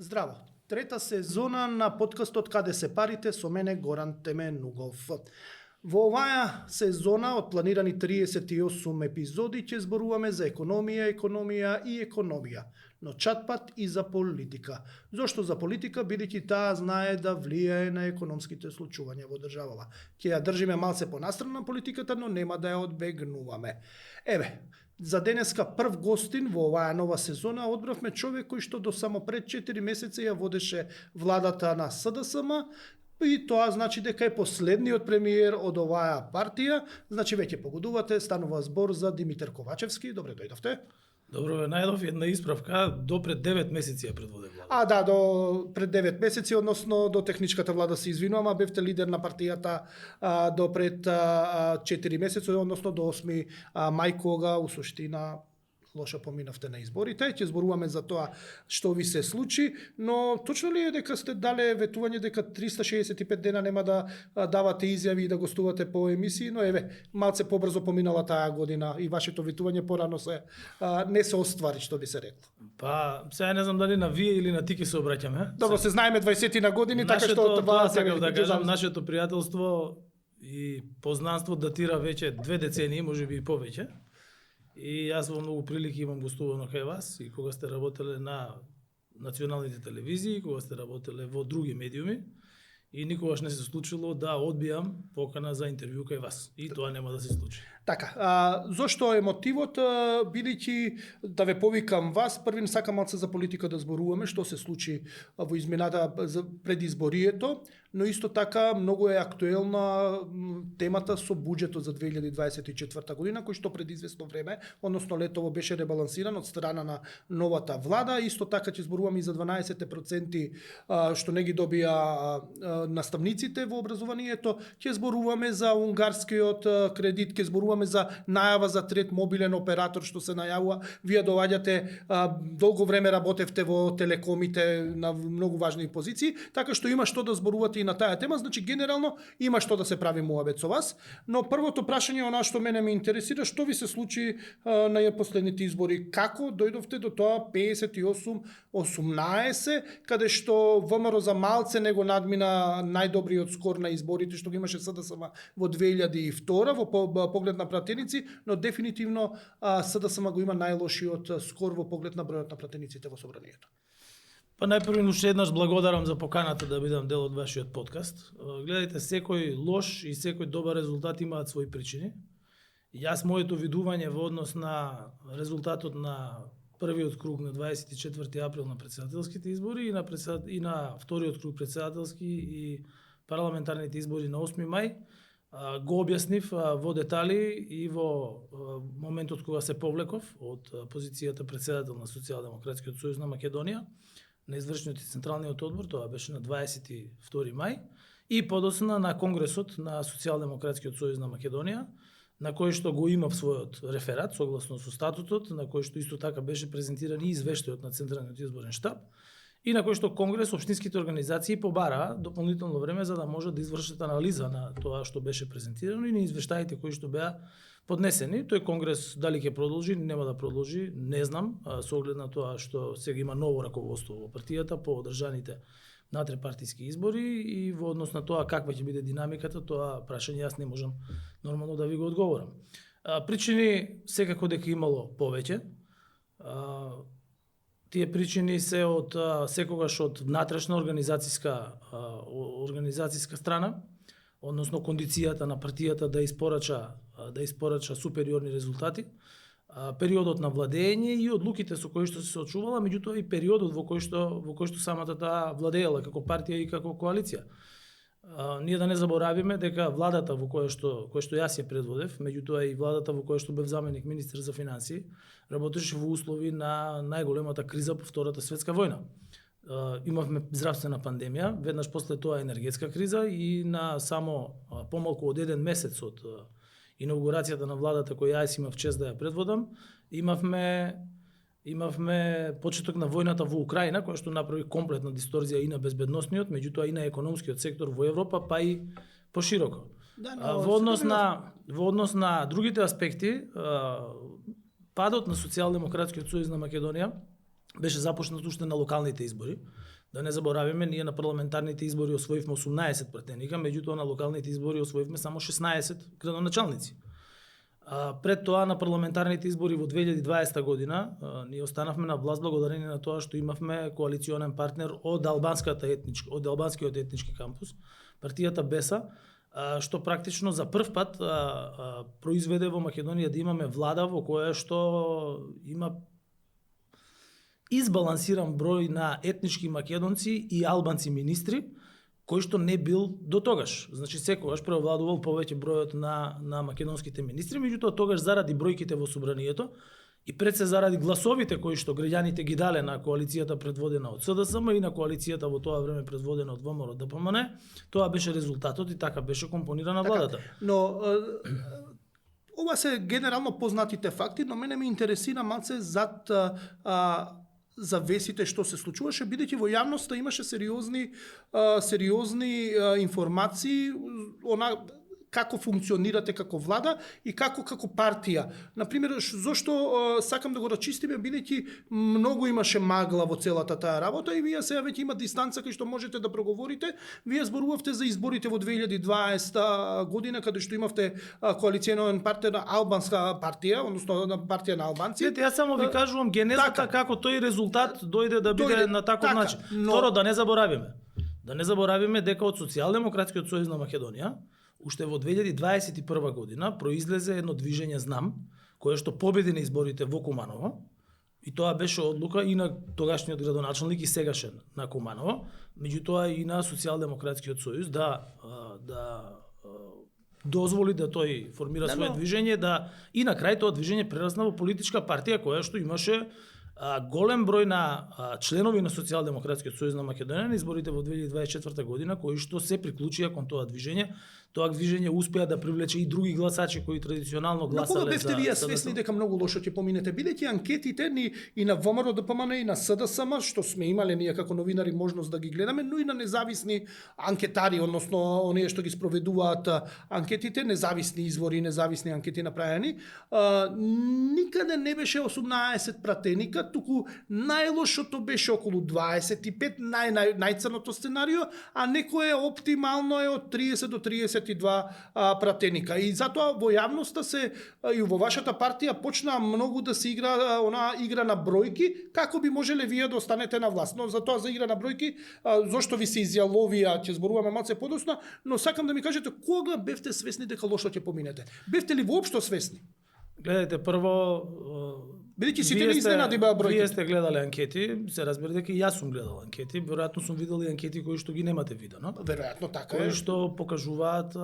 Здраво! Трета сезона на подкастот Каде се парите со мене Горан Теменугов. Во оваа сезона од планирани 38 епизоди ќе зборуваме за економија и економија, но чатпат и за политика. Зошто за политика? Бидејќи таа знае да влијае на економските случувања во државава. Ќе ја држиме малце понастрана на политиката, но нема да ја одбегнуваме. За денеска прв гостин во оваа нова сезона одбравме човек кој што до само пред 4 месеци ја водеше владата на СДСМ, и тоа значи дека е последниот премиер од оваа партија, значи веќе погодувате, станува збор за Димитар Ковачевски. Добре дојдовте. Добро ве најдов, една исправка, до пред 9 месеци ја предводе влада. Да, до пред 9 месеци, односно до техничката влада се извинувам, а бевте лидер на партијата до пред 4 месеци, односно до 8 мај, кога у суштина лошо поминавте на изборите. Ќе зборуваме за тоа што ви се случи, но точно ли е дека сте дале ветување дека 365 дена нема да давате изјави и да гостувате по емисии, но малце побрзо поминала таа година и вашето ветување порано не се оствари, што би се рекло. Сега не знам дали на вие или на ти ќе се обраќаме. Добро, се знаеме 20 на години, така што тоа сакав да кажам, нашето пријателство и познанство датира веќе 2 децении, можеби и повеќе. И јас во многу прилики имам гостувано кај вас и кога сте работеле на националните телевизии, кога сте работеле во други медиуми, и никогаш не се случило да одбијам покана за интервју кај вас. И тоа нема да се случи. Така, зошто е мотивот? Бидејќи да ве повикам вас, првин сакам малце за политика да зборуваме, што се случи во измената пред изборието, но исто така многу е актуелна темата со буџетот за 2024 година, кој што пред известно време, односно летово, беше ребалансиран од страна на новата влада. Исто така ќе зборуваме и за 12% што не ги добија наставниците во образованието, ќе зборуваме за унгарскиот кредит, ќе зборуваме за најава за трет мобилен оператор што се најавува. Вие доаѓате, долго време работевте во телекомите на многу важни позиции, така што има што да зборувате и на таа тема. Значи генерално има што да се прави муабет со вас. Но првото прашање она што мене ме интересира, што ви се случи на последните избори? Како дојдовте до тоа 58-18, каде што ВМРО за малце него надмина најдобриот скор на изборите што ги имаше СДСМ во 2002 во поглед на пратеници, но дефинитивно СДСМ го има најлошиот скор во поглед на бројот на пратениците во собранието. Најпрво уште еднаш благодарам за поканата да бидам дел од вашиот подкаст. Гледајте, секој лош и секој добар резултат имаат своји причини. Јас моето видување во однос на резултатот на првиот круг на 24 април на председателските избори и на вториот круг председателски и парламентарните избори на 8 мај, го објаснив во детали и во моментот кога се повлеков од позицијата председател на Социјалдемократскиот сојуз на Македонија на извршниот и централниот одбор, тоа беше на 22 мај, и подоцна на Конгресот на Социјалдемократскиот сојуз на Македонија, на кој што го имав својот реферат согласно со статутот, на кој што исто така беше презентиран и извештајот на Централниот изборен штаб, и на кој што Конгрес, општинските организации побараа дополнително време за да можат да извршат анализа на тоа што беше презентирано и на извештаите кои што беа поднесени. Тој Конгрес дали ќе продолжи, нема да продолжи, не знам, со оглед на тоа што сега има ново раководство во партијата по одржаните натрепартиски избори и во однос на тоа каква ќе биде динамиката, тоа прашање јас не можам нормално да ви го одговорам. Причини секако дека имало повеќе. Тие причини се од секогаш од внатрешна организацијска страна, односно кондицијата на партијата да испорача супериорни резултати, периодот на владење и одлуките со кои што се соочувала, меѓутоа и периодот во кој што самата таа владеела како партија и како коалиција. Ние да не заборавиме дека владата во која што јас ја предводев, меѓутоа и владата во која што бев заменик министер за финансии, работеше во услови на најголемата криза по Втората светска војна. Имавме здравствена пандемија, веднаш после тоа енергетска криза и на само помалку од 1 месец од инаугурацијата на владата која јас имав чест да ја предводам, имавме почеток на војната во Украина, која што направи комплетна дисторзија и на безбедносниот, меѓутоа и на економскиот сектор во Европа, па и пошироко. Во однос на другите аспекти, падот на Социјалдемократскиот сојуз на Македонија беше започнат уште на локалните избори. Да не заборавиме, ние на парламентарните избори освоивме 18 пратеника, меѓутоа на локалните избори освоивме само 16 градоначалници. Пред тоа на парламентарните избори во 2020 година ние останавме на власт благодарение на тоа што имавме коалиционен партнер од албанскиот етнички кампус, партијата Беса, што практично за прв пат произведе во Македонија да имаме влада во која што има избалансиран број на етнички македонци и албанци министри, кој што не бил до тогаш. Значи секогаш преовладувал повеќе бројот на македонските министри, меѓутоа тогаш заради бројките во собранието и пред се заради гласовите кои што граѓаните ги дале на коалицијата предводена од СДСМ и на коалицијата во тоа време предводена од ВМРО ДПМН, тоа беше резултатот и така беше компонирана владата. Но ова се генерално познатите факти, но мене ме интересира малце зад завесите што се случуваше, бидејќи во јавноста имаше сериозни информации како функционирате како влада и како партија. Например, зошто сакам да го рачистиме, бидејќи многу имаше магла во целата таа работа и вие сега веќе има дистанца кај што можете да проговорите. Вие зборувавте за изборите во 2020 година, каде што имавте коалиционен партнер на албанска партија, односно на партија на албанци. Јас само ви кажувам генезата како тој резултат дојде да биде на таков начин. Второ, да не заборавиме дека од Социјалдемократскиот сојуз на Македонија уште во 2021 година произлезе едно движење Знам, кое што победи на изборите во Куманово, и тоа беше одлука и на тогашниот градоначалник и сегашен на Куманово, меѓутоа и на Социјалдемократскиот сојуз да дозволи да тој формира свое движење, и на крај тоа движење прерасна во политичка партија која што имаше голем број на членови на Социјалдемократскиот сојуз на Македонија на изборите во 2024 година, кои што се приклучија кон тоа движење. Тоа движење успеа да привлече и други гласачи кои традиционално гласале за... Но кога бевте вие свесни дека многу лошо ќе поминете, бидејќи анкетите и на ВМРО ДПМН и на СДСМ, што сме имале ние како новинари можност да ги гледаме, но и на независни анкетари, односно оние што ги спроведуваат анкетите, независни извори, независни анкети направени, никаде не беше 18 пратеника, туку најлошото беше околу 25, најцрното сценарио, а некое оптимално е од 30 до 32 пратеника. И затоа во јавноста и во вашата партија почна многу да се игра игра на бројки, како би можеле вие да останете на власт. Но за тоа за игра на бројки, зошто ви се изјавовија, ќе зборуваме малце подоцна, но сакам да ми кажете кога бевте свесни дека лошо ќе поминете? Бевте ли воопшто свесни? Гледайте, прво бидејќи сите не изненади беа бројките. Вие сте гледале анкети, се разбира дека и јас сум гледал анкети, веројатно сум видел и анкети кои што ги немате видено. Веројатно така е. Кои што покажуваат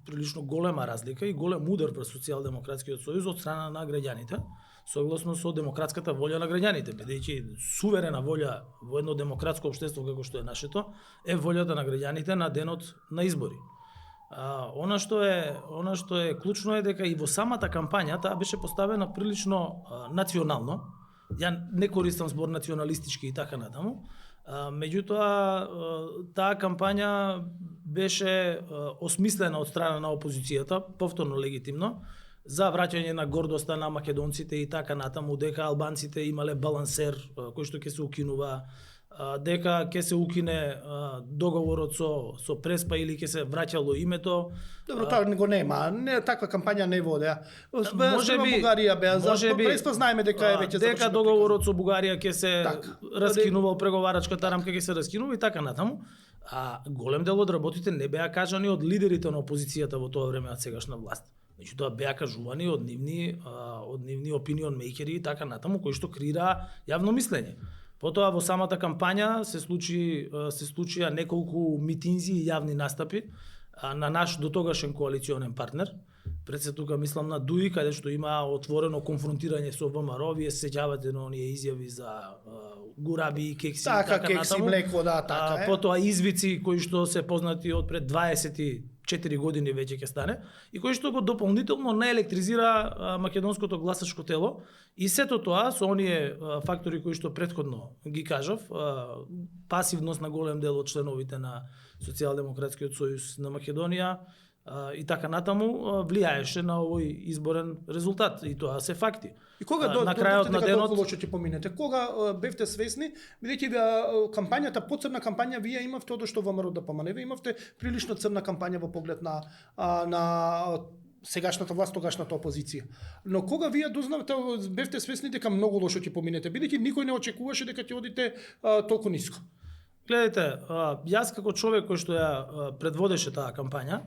прилично голема разлика и голем удар врз Социјалдемократскиот сојуз од страна на граѓаните, согласно со демократската волја на граѓаните, бидејќи суверена волја во едно демократско општество како што е нашето е волјата на граѓаните на денот на избори. Она што е клучно е дека и во самата кампања таа беше поставена прилично национално. Ја не користам збор националистички и така натаму. Меѓутоа таа кампања беше осмислена од страна на опозицијата, повторно легитимно, за враќање на гордоста на македонците и така натаму, дека албанците имале балансер кој што ќе се укинува, дека ќе се укине договорот со Преспа или ќе се враќало името. Добро, тоа го нема. Таква кампања не воде. Можеби Бугарија беа за Преспа, знаеме дека е веќе дека договорот со Бугарија ќе се раскинува, преговарачката рамка ќе се раскинува и така натаму. Голем дел од работите не беа кажани од лидерите на опозицијата во тоа време од сегашна власт. Меѓутоа беа кажувани од нивни опинион мејкери и така натаму, кои што креира јавно мислење. Потоа во самата кампања се случија неколку митинзи и јавни настапи на наш дотогашен коалиционен партнер. Пред се тука мислам на Дуи, каде што има отворено конфронтирање со ВМРО, вие се сеќавате на оние изјави за гураби, кекси, така кекси, млеко, така е. Потоа извици кои што се познати од пред 24 години веќе ќе стане и кои што го дополнително наелектризира македонското гласачко тело и сето тоа со оние фактори кои што претходно ги кажав, пасивност на голем дел од членовите на Социјалдемократскиот сојуз на Македонија, и така натаму влијаеше на овој изборен резултат и тоа се факти. И кога на крајот на денот лошо ќе поминете? Кога бевте свесни, бидејќи кампањата, поцрна кампања вие имавте од што ВМРО да помане, вие имавте прилично црна кампања во поглед на сегашната власт, тогашната опозиција. Но кога вие дознавте, бевте свесни дека многу лошо ќе поминете, бидејќи никој не очекуваше дека ќе одите толку ниско. Гледайте, јас како човек кој што ја предводеше таа кампања,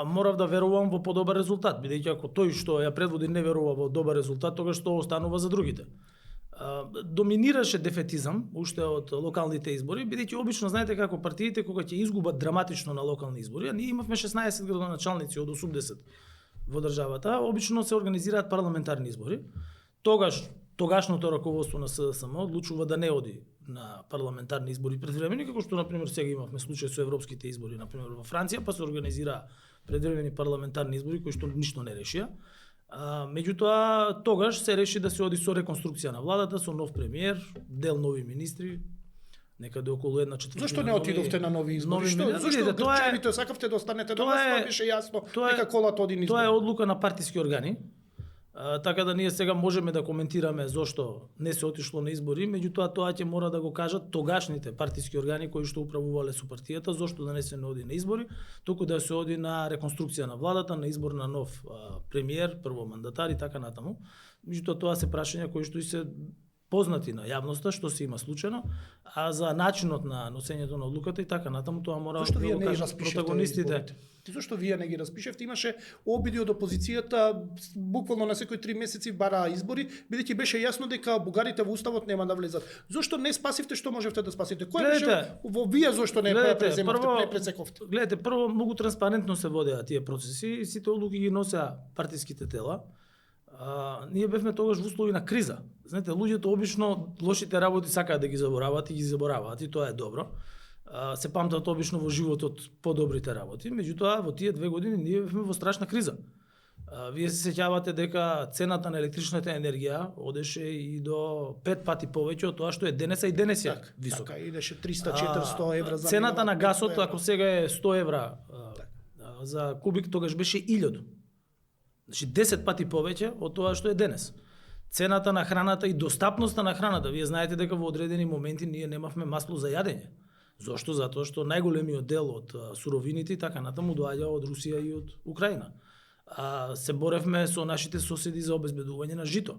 морав да верувам во подобар резултат, бидејќи ако тој што ја предводи не верува во добар резултат, тогаш што останува за другите. Доминираше дефетизам уште од локалните избори, бидејќи обично знаете како партиите кога ќе изгубат драматично на локални избори, а ние имавме 16 градоначалници од 80 во државата, обично се организираат парламентарни избори. Тогашното раководство на СДСМ одлучува да не оди на парламентарни избори предвремени, како што например сега имавме случај со европските избори, например во Франција, па се организира предвремени парламентарни избори кои што ништо не решија. Меѓутоа тогаш се реши да се оди со реконструкција на владата, со нов премиер, дел нови министри, некаде околу 1/4. Зошто не отидовте на нови избори? Зошто грчевите сакавте да останете на власт, беше јасно дека колата оди низ. Тоа е одлука на партиски органи. Така да ние сега можеме да коментираме зошто не се отишло на избори, меѓутоа тоа ќе мора да го кажат тогашните партиски органи кои што управувале со партијата, зошто да не се не оди на избори, туку да се оди на реконструкција на владата, на избор на нов премиер, прво мандатар и така натаму. Меѓутоа тоа се прашања кои што и се познати на јавноста, што се има случајно, а за начинот на носењето на одлуката и така натаму тоа мора да го кажат протагонистите. Зошто вие не ги распишевте? Имаше обиди од опозицијата, буквално на секој 3 месеци бараа избори, бидејќи беше јасно дека бугарите во уставот нема да влезат. Зошто не спасивте што можевте да спасите? Кој беше во вие зошто не преземавте, не пресековте? Гледате, прво многу транспарентно се водеа тие процеси и сите одлуки ги носеа партиските тела. Ние бевме тогаш во услови на криза. Знаете, луѓето обично лошите работи сакаат да ги забораваат и ги забораваат и тоа е добро. Се памтат обично во животот подобрите работи, меѓутоа во тие 2 години ние бевме во страшна криза. Вие се сеќавате дека цената на електричната енергија одеше и до 5 пати повеќе од тоа што е денеса и денес е висока. Така, идеше 300-400 евра за цената на гасот, ако сега е 100 евра за кубик, тогаш беше 1000. Значи 10 пати повеќе од тоа што е денес. Цената на храната и достапноста на храната, вие знаете дека во одредени моменти ние немавме масло за јадење. Зошто? Затоа што најголемиот дел од суровините и така натаму доаѓа од Русија и од Украина. Се боревме со нашите соседи за обезбедување на жито.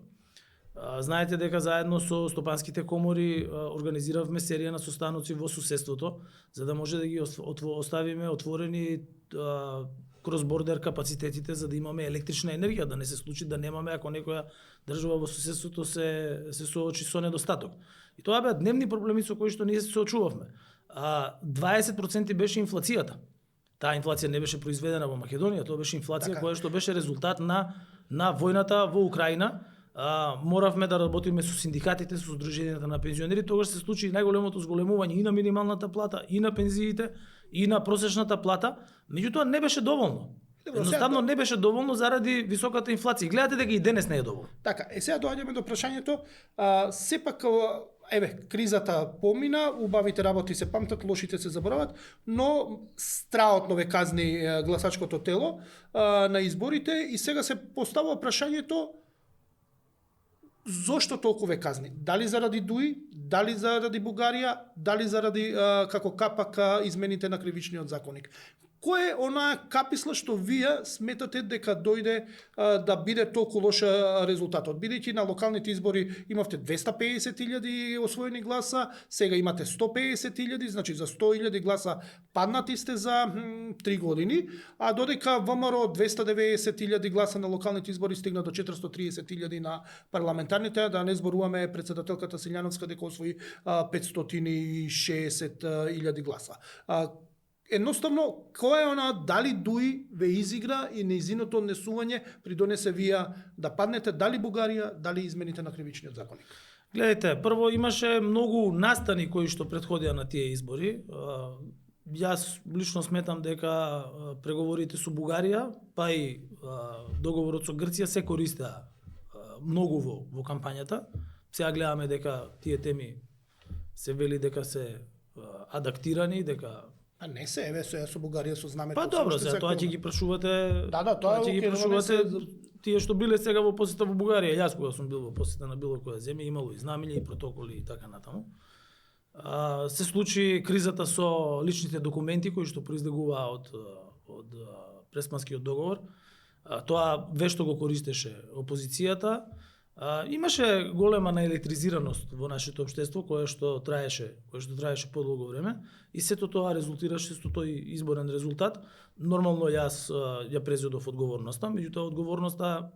Знаете дека заедно со стопанските комори организиравме серија на состаноци во суседството, за да може да ги оставиме отворени кроз бордер капацитетите за да имаме електрична енергија, да не се случи да немаме ако некоја држава во суседството се соочи со недостаток. И тоа беа дневни проблеми со кои што ние се соочувавме. 20% беше инфлацијата. Таа инфлација не беше произведена во Македонија, тоа беше инфлација која што беше резултат на војната во Украина. Моравме да работиме со синдикатите, со здруженијата на пензионери, тогаш се случи најголемото зголемување и на минималната плата, и на пензиите, и на просечната плата, меѓутоа не беше доволно. Едноставно не беше доволно заради високата инфлација. Гледате дека и денес не е доволно. Така, сега доаѓаме до прашањето, сепак кризата помина, убавите работи се памтат, лошите се заборават, но страотно ве казни гласачкото тело на изборите и сега се поставува прашањето зошто толку ве казни? Дали заради ДУИ, дали заради Бугарија, дали заради како капак измените на кривичниот законник? Кој е онаа каписла што вие сметате дека дојде да биде толку лош резултатот? Бидејќи на локалните избори имавте 250.000 освоени гласа, сега имате 150.000, значи за 100.000 гласа паднати сте за 3 години, а додека ВМРО 290.000 гласа на локалните избори стигна до 430.000 на парламентарните, да не зборуваме председателката Силјановска дека освои 560.000 гласа. Едноставно, која е она, дали ДУИ ве изигра и неизиното однесување придонесе вие да паднете, дали Бугарија, дали измените на кривичниот законник? Гледайте, прво имаше многу настани кои што претходија на тие избори. Јас лично сметам дека преговорите со Бугарија, па и договорот со Грција се користеа многу во кампањата. Сега гледаме дека тие теми се вели дека се адаптирани, дека А не се, еве со Бугарија со знамето. Па добро, сега тоа ќе ги прашувате. Да, тоа ќе ги окей, прашувате не тие што биле сега во посета во Бугарија. Јас кога сум бил во посета на било која земја, имало и знамења и протоколи и така натаму. Се случи кризата со личните документи кои што произлегуваа од Преспанскиот договор. Тоа вешто го користеше опозицијата. Имаше голема наелектризираност во нашето општество кое што траеше подолго време и сето тоа резултираше со тој изборен резултат. Нормално јас ја презедов одговорноста, меѓутоа одговорноста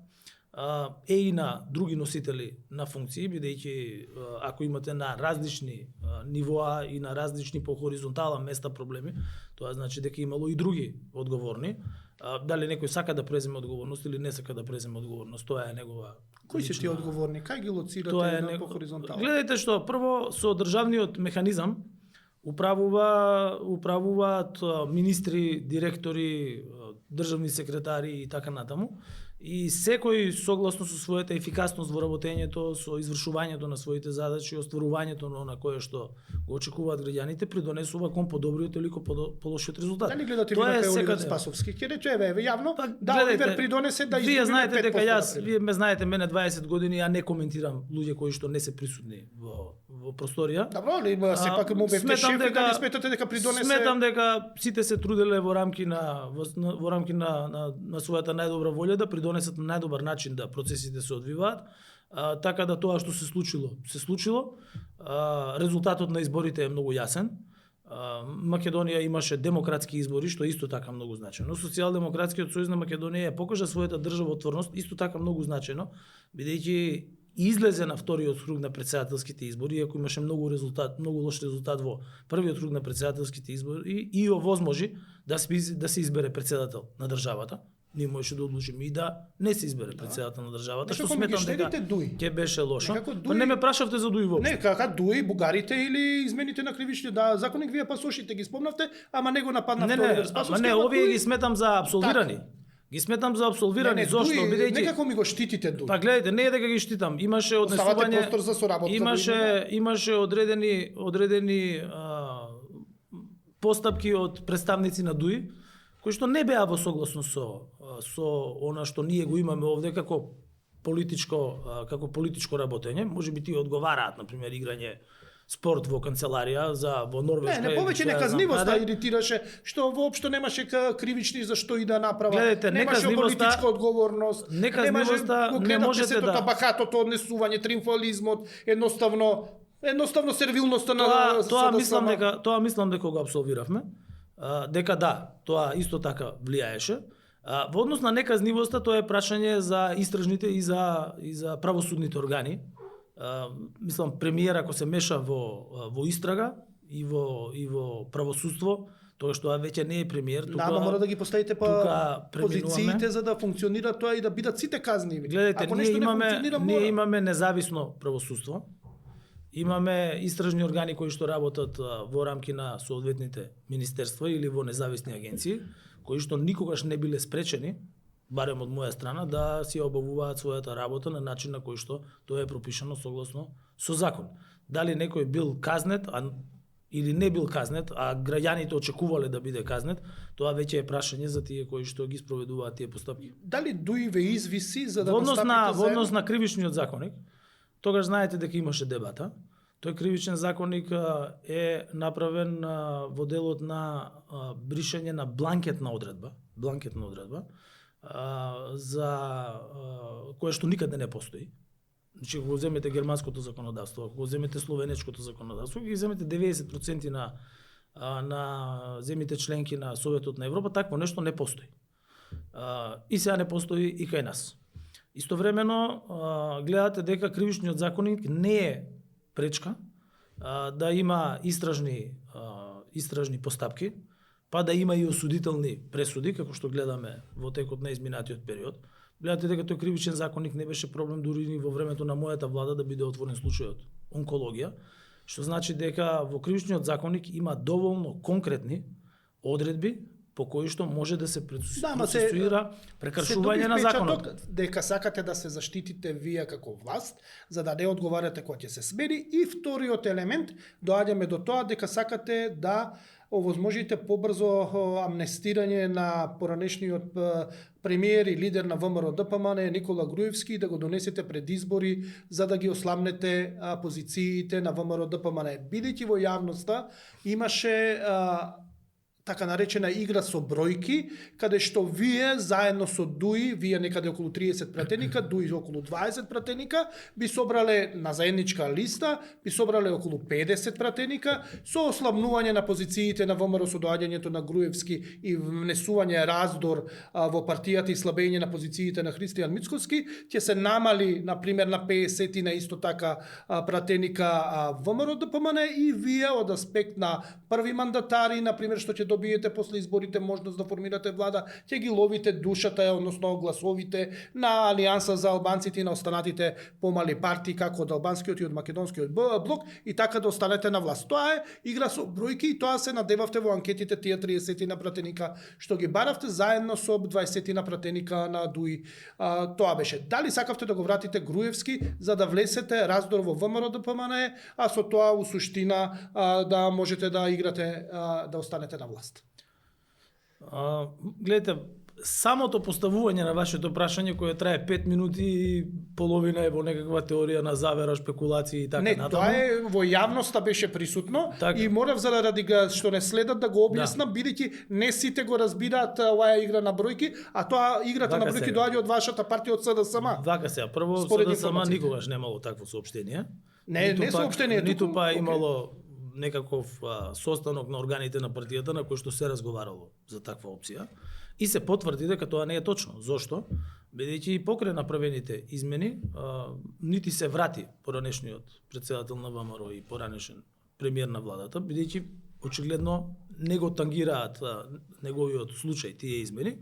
е и на други носители на функции, бидејќи ако имате на различни нивоа и на различни по хоризонтала места проблеми, тоа значи дека имало и други одговорни. Дали некој сака да преземе одговорност или не сака да преземе одговорност, тоа е негова. Кои се тие одговорни? Кај ги лоцирате по хоризонтала? Гледайте што, прво со државниот механизам управуваат министри, директори, државни секретари и така натаму. И секој согласно со својата ефикасност во работењето, со извршувањето на своите задачи, остварувањето на она кое што го очекуваат граѓаните, придонесува кон подобриот или кон полошиот резултат. Дали гледате ви на Оливер Спасовски? Ќе рече еве јавно, да Оливер придонесе да вие знаете дека вие ме знаете мене 20 години, ја не коментирам луѓе кои што не се присутни во просторија. Добро, али сепак му бевте шеф, дали сметате дека придонесе? Сметам дека сите се труделе во рамки на својата најдобра волја да придонесат на најдобар начин да процесите се одвиваат. Така да тоа што се случило. Резултатот на изборите е многу јасен. Македонија имаше демократски избори, што исто така многу значено. Социјалдемократскиот сојуз на Македонија ја покажа својата државотворност, исто така многу значено, бидејќи излезе на вториот круг на претседателските избори, иако имаше многу лош резултат во првиот круг на претседателските избори и овозможи да се избере претседател на државата. Ние можеше да одлучиме и да не се избере претседател на државата, што сметам дека ќе беше лошо. Па не ме прашавте за Дуи воопшто. Не, како Дуи, бугарите или измените на кривичниот законник, вие пасошите ги спомнавте, ама не го нападнавте Оливер Спасовски. Не, овие ги сметам за апсолвирани. Ги сметам за апсолвирани, зошто? Бидејќи некако ми го штитите Дуи. Па гледайте, не е дека ги штитам. Имаше однесување, имаше одредени постапки од представници на Дуи кои што не беа во согласно со она што ние го имаме овде како политичко работење. Можеби тие одговараат, на пример, играње спорт во канцеларија во Норвешка. Не, повеќе неказнивоста иритираше, што воопшто немаше кривични за што и да направа. Гледайте, немаше политичка одговорност. Неказнивоста не можете да бахатото однесување, триумфализмот, едноставно сервилноста на тоа мислам дека го апсолвиравме. Дека да, тоа исто така влијаеше. Во однос на неказнивоста, тоа е прашање за истражните и за правосудните органи. Мислам, премиер ако се меша во истрага и во правосудство, тоа што веќе не е премиер, тука мора да ги поставите позициите за да функционира тоа и да бидат сите казниви. Гледайте, ние имаме независно правосудство. Имаме истражни органи кои што работат во рамки на соодветните министерства или во независни агенции, кои што никогаш не биле спречени, барем од моја страна, да си обавуваат својата работа на начин на кој што тоа е пропишано согласно со закон. Дали некој бил казнет, или не бил казнет, а граѓаните очекувале да биде казнет, тоа веќе е прашање за тие кои што ги спроведуваат тие постапки. Дали Дуи ве извиси за да во однос на кривичниот законник? Тогаш знаете дека имаше дебата. Тој кривичен законник е направен во делот на бришање на бланкетна одредба за кое што никаде не постои. Значи, ако земете германското законодавство, ако земете словенечкото законодавство, ги земете 90% на земите членки на Советот на Европа, такво нешто не постои. И сега не постои и кај нас. Истовремено гледате дека кривичниот законник не е пречка да има истражни постапки, па да има и осудителни пресуди, како што гледаме во текот на изминатиот период. Гледате дека тој кривичен законник не беше проблем дури и во времето на мојата влада да биде отворен случајот онкологија, што значи дека во кривичниот законник има доволно конкретни одредби по кои што може да се процесуира прекршување на законот. Дека сакате да се заштитите вие како власт, за да не одговарате кога ќе се смени, и вториот елемент доаѓаме до тоа дека сакате да овозможите побрзо амнестирање на поранешниот премиер и лидер на ВМРО ДПМН Никола Груевски, да го донесете пред избори за да ги ослабнете позициите на ВМРО ДПМН. Бидејќи во јавноста имаше така наречена игра со бројки, каде што вие заедно со ДУИ, вие некаде околу 30 пратеника, ДУИ околу 20 пратеника, би собрале на заедничка листа, би собрале околу 50 пратеника, со ослабнување на позициите на ВМРО со доаѓањето на Груевски и внесување раздор во партијата и слабење на позициите на Христијан Мицковски, ќе се намали, например, на 50 на исто така пратеника ВМРО ДПМН и вие од аспект на први мандатари, например, што ќе добиете после изборите можност да формирате влада, ќе ги ловите душата, односно гласовите на Алијанса за албанците и на останатите помали партии, како од албанскиот и од македонскиот блок, и така да останете на власт. Тоа е игра со бројки и тоа се надевавте во анкетите тие 30 на пратеника што ги баравте заедно со 20 на пратеника на ДУИ. Тоа беше. Дали сакавте да го вратите Груевски за да влесете раздор во ВМРО ДПМН, а со тоа у суштина да можете да играте, да останете на власт? Гледате, самото поставување на вашето прашање кое трае 5 минути и половина е во некаква теорија на завера, спекулации и така не, натаму. тоа е во јавноста беше присутно и морав заради што не следат да го објаснам, бидејќи не сите го разбираат оваа игра на бројки, а тоа играта на бројки доаѓа од вашата партија од СДСМ. Вака сега, прво СДСМ никогаш немало такво соопштение. Не соопштение, ниту па имало некаков состанок на органите на партијата на кој што се разговарало за таква опција и се потврди дека тоа не е точно. Зошто? Бидејќи и покрај направените измени, нити се врати поранешниот претседател на ВМРО и поранешен премиер на владата, бидејќи очигледно не го тангираат неговиот случај тие измени.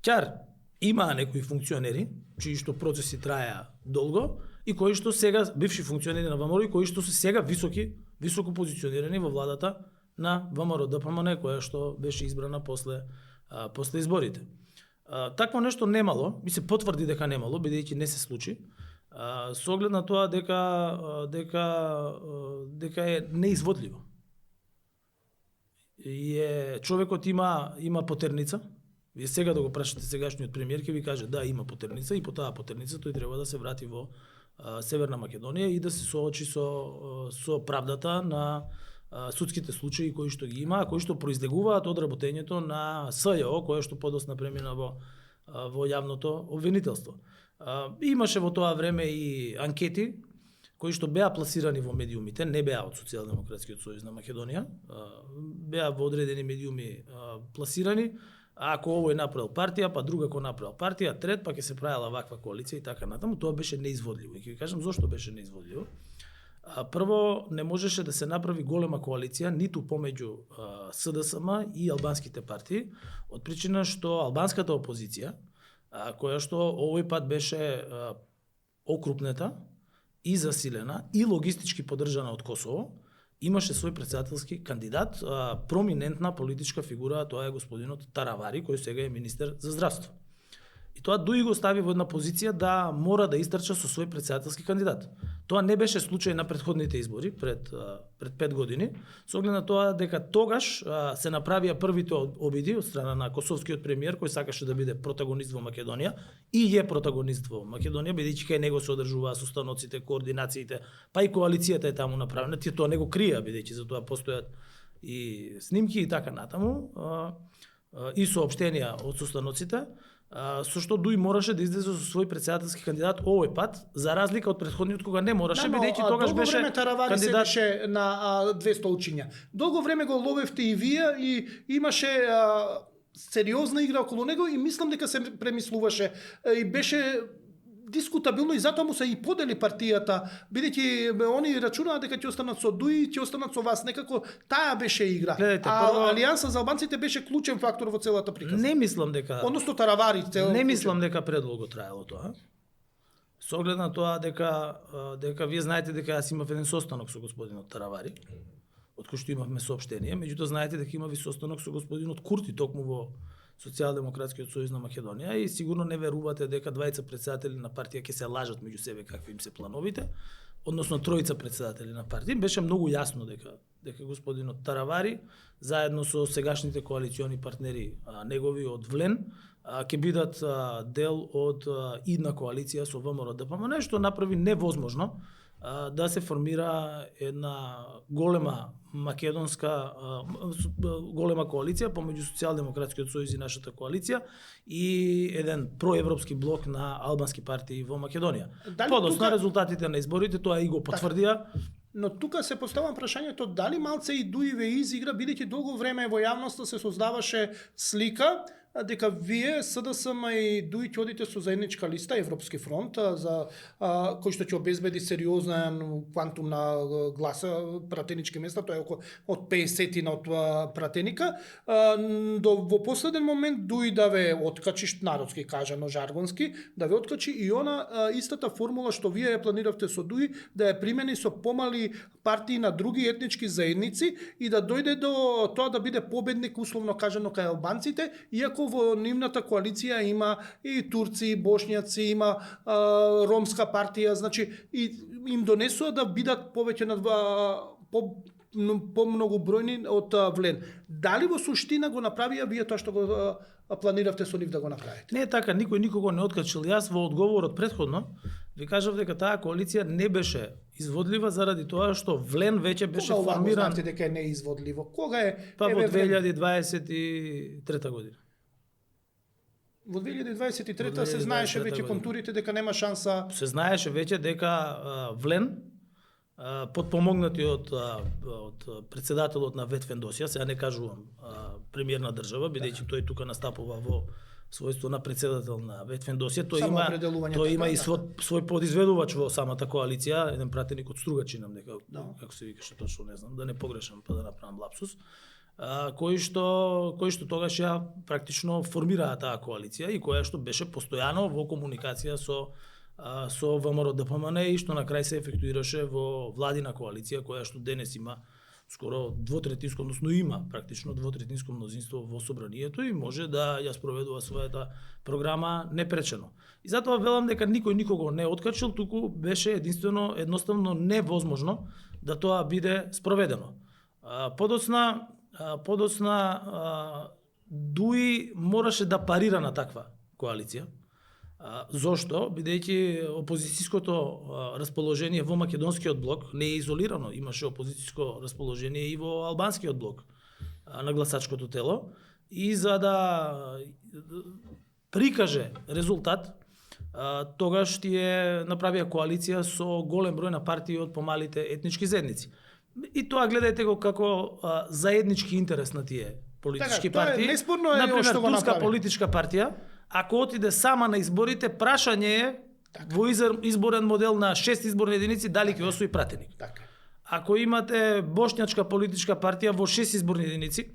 Ќар имаа некои функционери, чии што процеси траеа долго и кои што сега бивши функционери на ВМРО и кои што се сега високо позиционирани во владата на ВМРО ДПМН, која што беше избрана после изборите. Такво нешто немало, ми се потврди дека немало, бидејќи не се случи, со оглед на тоа дека е неизводливо. И човекот има потерница. Вие сега да го прашате сегашниот премиер, ќе ви каже да, има потерница и по таа потерница тој треба да се врати во Северна Македонија и да се соочи со правдата на судските случаи кои што ги има, кои што произлегуваат од работењето на СЈО, кое што подосна премина во јавното обвинителство. Имаше во тоа време и анкети кои што беа пласирани во медиумите, не беа од Социјалдемократскиот сојуз на Македонија, беа во одредени медиуми пласирани. Ако овој направил партија, па друга кој направил партија, трет, па ќе се правела ваква коалиција и така натаму, тоа беше неизводливо. И ќе ви кажам зошто беше неизводливо. Прво, не можеше да се направи голема коалиција ниту помеѓу СДСМ и албанските партии, од причина што албанската опозиција, која што овој пат беше окрупнета и засилена и логистички поддржана од Косово, имаше свој претседателски кандидат, проминентна политичка фигура, тоа е господинот Таравари, кој сега е министер за здравство. И тоа ДУИ го стави во една позиција да мора да истрча со свој претседателски кандидат. Тоа не беше случај на претходните избори пред 5 години, со оглед на тоа дека тогаш се направија првите обиди од страна на косовскиот премиер кој сакаше да биде протагонист во Македонија и е протагонист во Македонија, бидејќи кај него се одржуваа состаноците, координациите, па и коалицијата е таму направена. Тие тоа не го криеа, бидејќи за тоа постојат и снимки и така натаму, и соопштенија од состаноците. Со што ДУИ мораше да излезе со свој претседателски кандидат овој пат, за разлика од претходниот кога не мораше, бидејќи тогаш беше кандидат седеше на 2 столчиња. Долго време го ловевте и вие и имаше сериозна игра околу него и мислам дека се премислуваше и беше дискутабилно и затоа му се и подели партијата, бидејќи они рачунаат дека ќе останат со ДУИ, ќе останат со вас, некако таа беше игра. Гледайте, Алијанса за албанците беше клучен фактор во целата приказна. Не мислам дека односно Таравари Не мислам дека предолго траело тоа. Со оглед на тоа дека вие знаете дека јас имав еден состанок со господинот Таравари, од кој што имавме соопштение, меѓутоа знаете дека имав и состанок со господинот Курти токму во Социјалдемократскиот сојуз на Македонија и сигурно не верувате дека двајца претседатели на партија ќе се лажат меѓу себе какви им се плановите. односно тројца председатели на партии, беше многу јасно дека господинот Таравари заедно со сегашните коалициони партнери негови од ВЛЕН ќе бидат дел од идна коалиција со ВМРО-ДПМН, што направи невозможно да се формира една голема македонска голема коалиција помеѓу Социјалдемократскиот сојуз и нашата коалиција и еден проевропски блок на албански партии во Македонија. Подосна резултатите на изборите тоа и го потврдија. Но тука се поставам прашањето дали малце и ДУИ ве изигра, бидејќи долго време во јавноста се создаваше слика дека вие СДСМ и ДУИ ќе одите со заедничка листа Европски фронт за кој што ќе обезбеди сериозен квантум на гласа пратенички места, тоа е околу од 50 од пратеника. Во последен момент ДУИ да ве откачи, народски кажано, жаргонски, да ве откачи и она истата формула што вие ја планиравте со ДУИ да ја примени со помали партии на други етнички заедници и да дојде до тоа да биде победник условно кажано кај албанците, иако во нивната коалиција има и турци, и бошњаци, има ромска партија, значи и им донесува да бидат повеќе на по многобројни од ВЛЕН. Дали во суштина го направија вие тоа што го планиравте со нив да го направите? Не е така, никој никого не откачил. Јас во одговорот претходно ви кажав дека таа коалиција не беше изводлива заради тоа што ВЛЕН веќе беше формиран. Кога дека е неизводливо? Кога е? Па во 2023 година. Во 2023 се знаеше веќе контурите дека нема шанса. Се знаеше веќе дека ВЛЕН подпомогнати од председателот на Ветфендосија, сега не кажувам премиер на држава, бидејќи тој тука настапува во својство на председател на Ветфендосија, тој има и свој подизведувач во самата коалиција, еден пратеник од Стругачи, како се викаше точно, не знам, да не погрешам па да направам лапсус, кои што тогаш ја практично формираа таа коалиција и која што беше постојано во комуникација со ВМРО-ДПМН и што на крај се ефектуираше во владина коалиција која што денес има скоро двотретинско, односно има практично двотретинско мнозинство во собранието и може да ја спроведува својата програма непречено. И затоа велам дека никој никого не откачил, туку беше едноставно невозможно да тоа биде спроведено. Подосна ДУИ мораше да парира на таква коалиција. Зошто? Бидејќи опозицијското расположение во македонскиот блок не е изолирано, имаше опозицијско расположение и во албанскиот блок на гласачкото тело и за да прикаже резултат, тогаш тие направија коалиција со голем број на партии од помалите етнички заедници. И тоа гледајте го како заеднички интерес на тие политички партии. Например, турска политичка партија, ако отиде сама на изборите, прашање е во изборен модел на 6 изборни единици дали ќе освои пратеник. Ако имате бошњачка политичка партија во 6 изборни единици,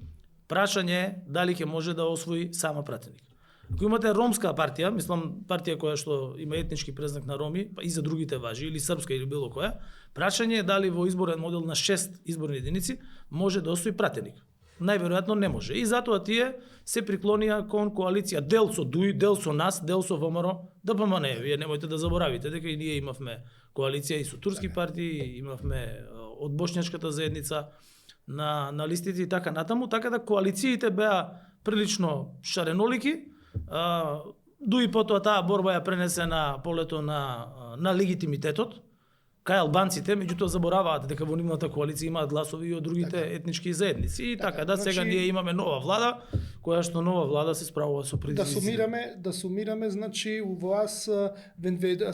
прашање е дали ќе може да освои сама пратеник. Ако имате ромска партија, мислам партија која што има етнички презнак на роми, па и за другите важи, или српска или било која, прашање е дали во изборен модел на 6 изборни единици може да освои пратеник. Најверојатно не може. И затоа тие се приклонија кон коалиција, дел со ДУИ, дел со нас, дел со ВМРО-ДПМН. Вие немојте да заборавите дека и ние имавме коалиција и со турски партии, имавме од бошњачката заедница на листите и така натаму, така да коалициите беа прилично шаренолики. ДУИ потоа таа борба ја пренесе на полето на легитимитетот кај албанците, меѓутоа забораваат дека во нивната коалиција имаат гласови и од другите етнички заедници. И така, сега ние имаме нова влада, која што нова влада се справува со предизвиците. Да сумираме, значи у вас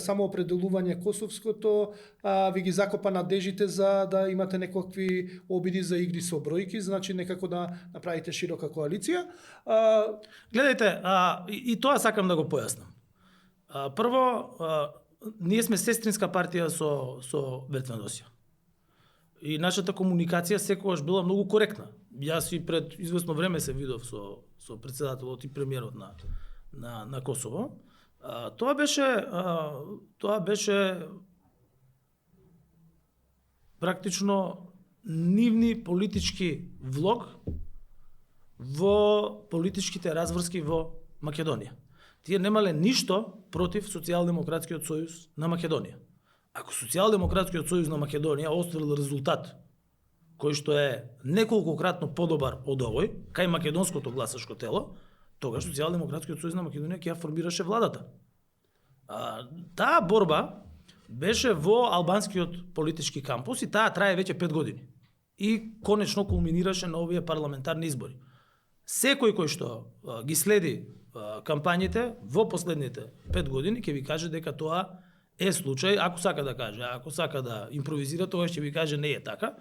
самоопределување косовското ви ги закопа надежите за да имате некакви обиди за игри со бројки, значи некако да направите широка коалиција. Гледајте, и тоа сакам да го појаснам. Прво, ние сме сестринска партија со Ветфендосија. И нашата комуникација секогаш била многу коректна. Јас и пред известно време се видов со председателот и премиерот на Косово. Тоа беше практично нивни политички влог во политичките разврски во Македонија. Тие немале ништо против Социјалдемократскиот сојуз на Македонија. Ако Социјалдемократскиот сојуз на Македонија остварил резултат кој што е неколкократно подобар од овој, кај македонското гласачко тело, тогаш Социјалдемократскиот сојуз на Македонија ќе ја формираше владата. Таа борба беше во албанскиот политички кампус и таа трае веќе 5 години. И конечно кулминираше на овие парламентарни избори. Секој кој што ги следи кампањите во последните 5 години ќе ви каже дека тоа е случај, ако сака да каже, ако сака да импровизира, тогаш ќе ви каже не е така.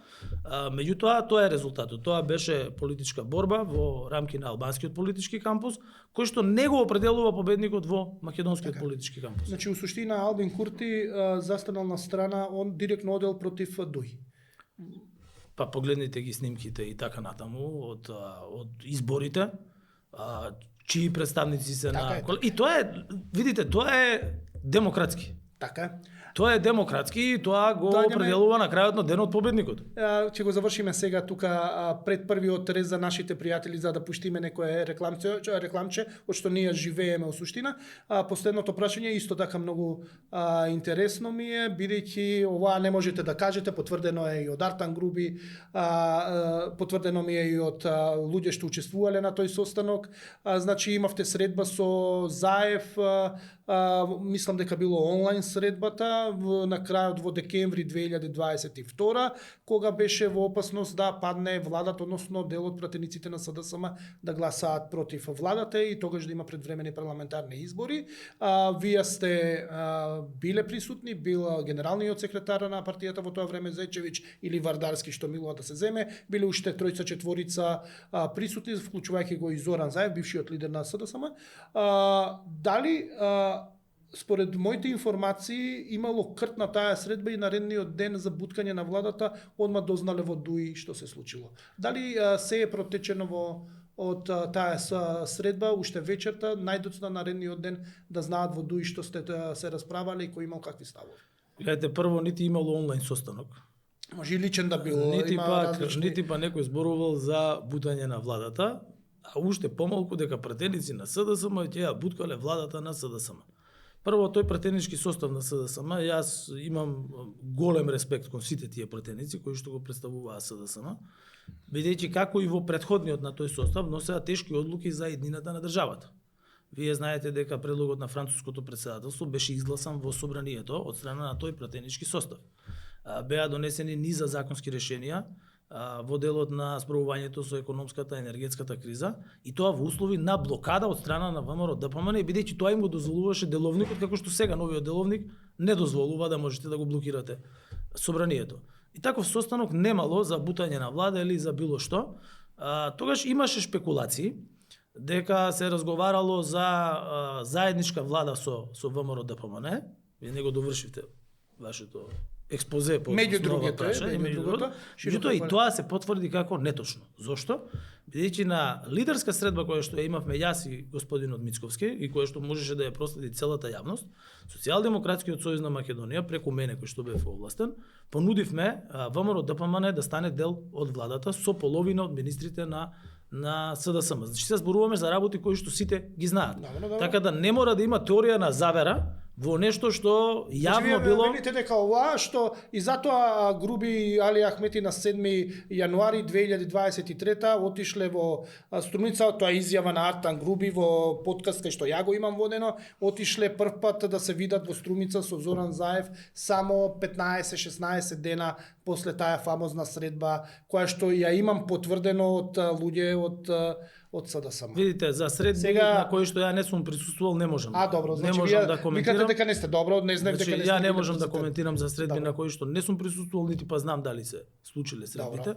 Меѓутоа, тоа е резултатот. Тоа беше политичка борба во рамки на албанскиот политички кампус, кој што не го определува победникот во македонскиот политички кампус. Значи, у суштина, Албин Курти застанал на страна, он директно одел против Дуј. Па погледнете ги снимките и така натаму од изборите, чии представници се така на... И тоа е, видите, тоа е демократски. Така е. Тоа е демократски и тоа го определува на крајот на денот победникот. Ќе го завршиме сега тука пред првиот рез за нашите пријатели за да пуштиме некое рекламче од што ние живееме во суштина. Последното прашање исто така многу интересно ми е, бидејќи ова не можете да кажете, потврдено е и од Артан Груби, потврдено ми е и од луѓе што учествувале на тој состанок. Значи имавте средба со Заев, мислам дека било онлайн средбата на крајот во декември 2022, кога беше во опасност да падне владата, односно дел од пратениците на СДСМ да гласаат против владата и тогаш да има предвремени парламентарни избори. Вие сте биле присутни, бил генералниот секретар на партијата во тоа време Зечевич или Вардарски, што милува да се земе, биле уште тројца четворица присутни, вклучувајќи го и Зоран Заев, бившиот лидер на СДСМ. Дали според моите информации имало крт на таа средба и наредниот ден за буткање на владата одма дознале во Дуи што се случило. Дали се е протечено од таа средба уште вечерта, најдоцна наредниот ден да знаат во Дуи што сте се расправале и кој имал какви ставови? Гледате, прво нити имало онлайн состанок. Може и личен да било. Нити па некој зборувал за бутање на владата, а уште помалку дека пратеници на СДСМ ќе ја буткале владата на СДСМ. Прво, тој пратенички состав на СДСМ, јас имам голем респект кон сите тие пратеници кои што го представуваат СДСМ, бидејќи како и во претходниот на тој состав носеа тешки одлуки за еднината на државата. Вие знаете дека предлогот на француското претседателство беше изгласан во собранието од страна на тој пратенички состав. Беа донесени низа законски решенија во делот на справувањето со економската и енергетската криза и тоа во услови на блокада од страна на ВМРО ДПМН, бидејќи тоа им го дозволуваше деловникот, како што сега новиот деловник не дозволува да можете да го блокирате собранието. И таков состанок немало за бутање на влада или за било што. Тогаш имаше шпекулации дека се разговарало за заедничка влада со ВМРО ДПМН. Вие не го довршивте вашето експозе по меѓу другото, меѓутоа и тоа се потврди како неточно. Зошто? Бидејќи на лидерска средба која што ја имавме јас и господинот Мицковски и која што можеше да ја проследи целата јавност, Социјалдемократскиот сојуз на Македонија преку мене кој што бев овластен, понудивме ВМРО ДПМН да стане дел од владата со половина од министрите на СДСМ. Значи се зборуваме за работи кои што сите ги знаат. Така да не мора да има теорија на завера во нешто што јавно било. Велите дека ова што и затоа Груби и Али Ахмети на 7 јануари 2023 отишле во Струмица, тоа изјава на Артан Груби во подкаст кај што ја го имам водено, отишле прв пат да се видат во Струмица со Зоран Заев само 15-16 дена после таа фамозна средба која што ја имам потврдено од луѓе од СДСМ. Видите, за средби сега на кои што ја не сум присуствувал не можам. Добро, значи не можам да коментирам. Викате дека не сте добро, не знам дека не сте. Ја не можам да коментирам за средби на кои што не сум присуствувал, нити па знам дали се случиле средбите.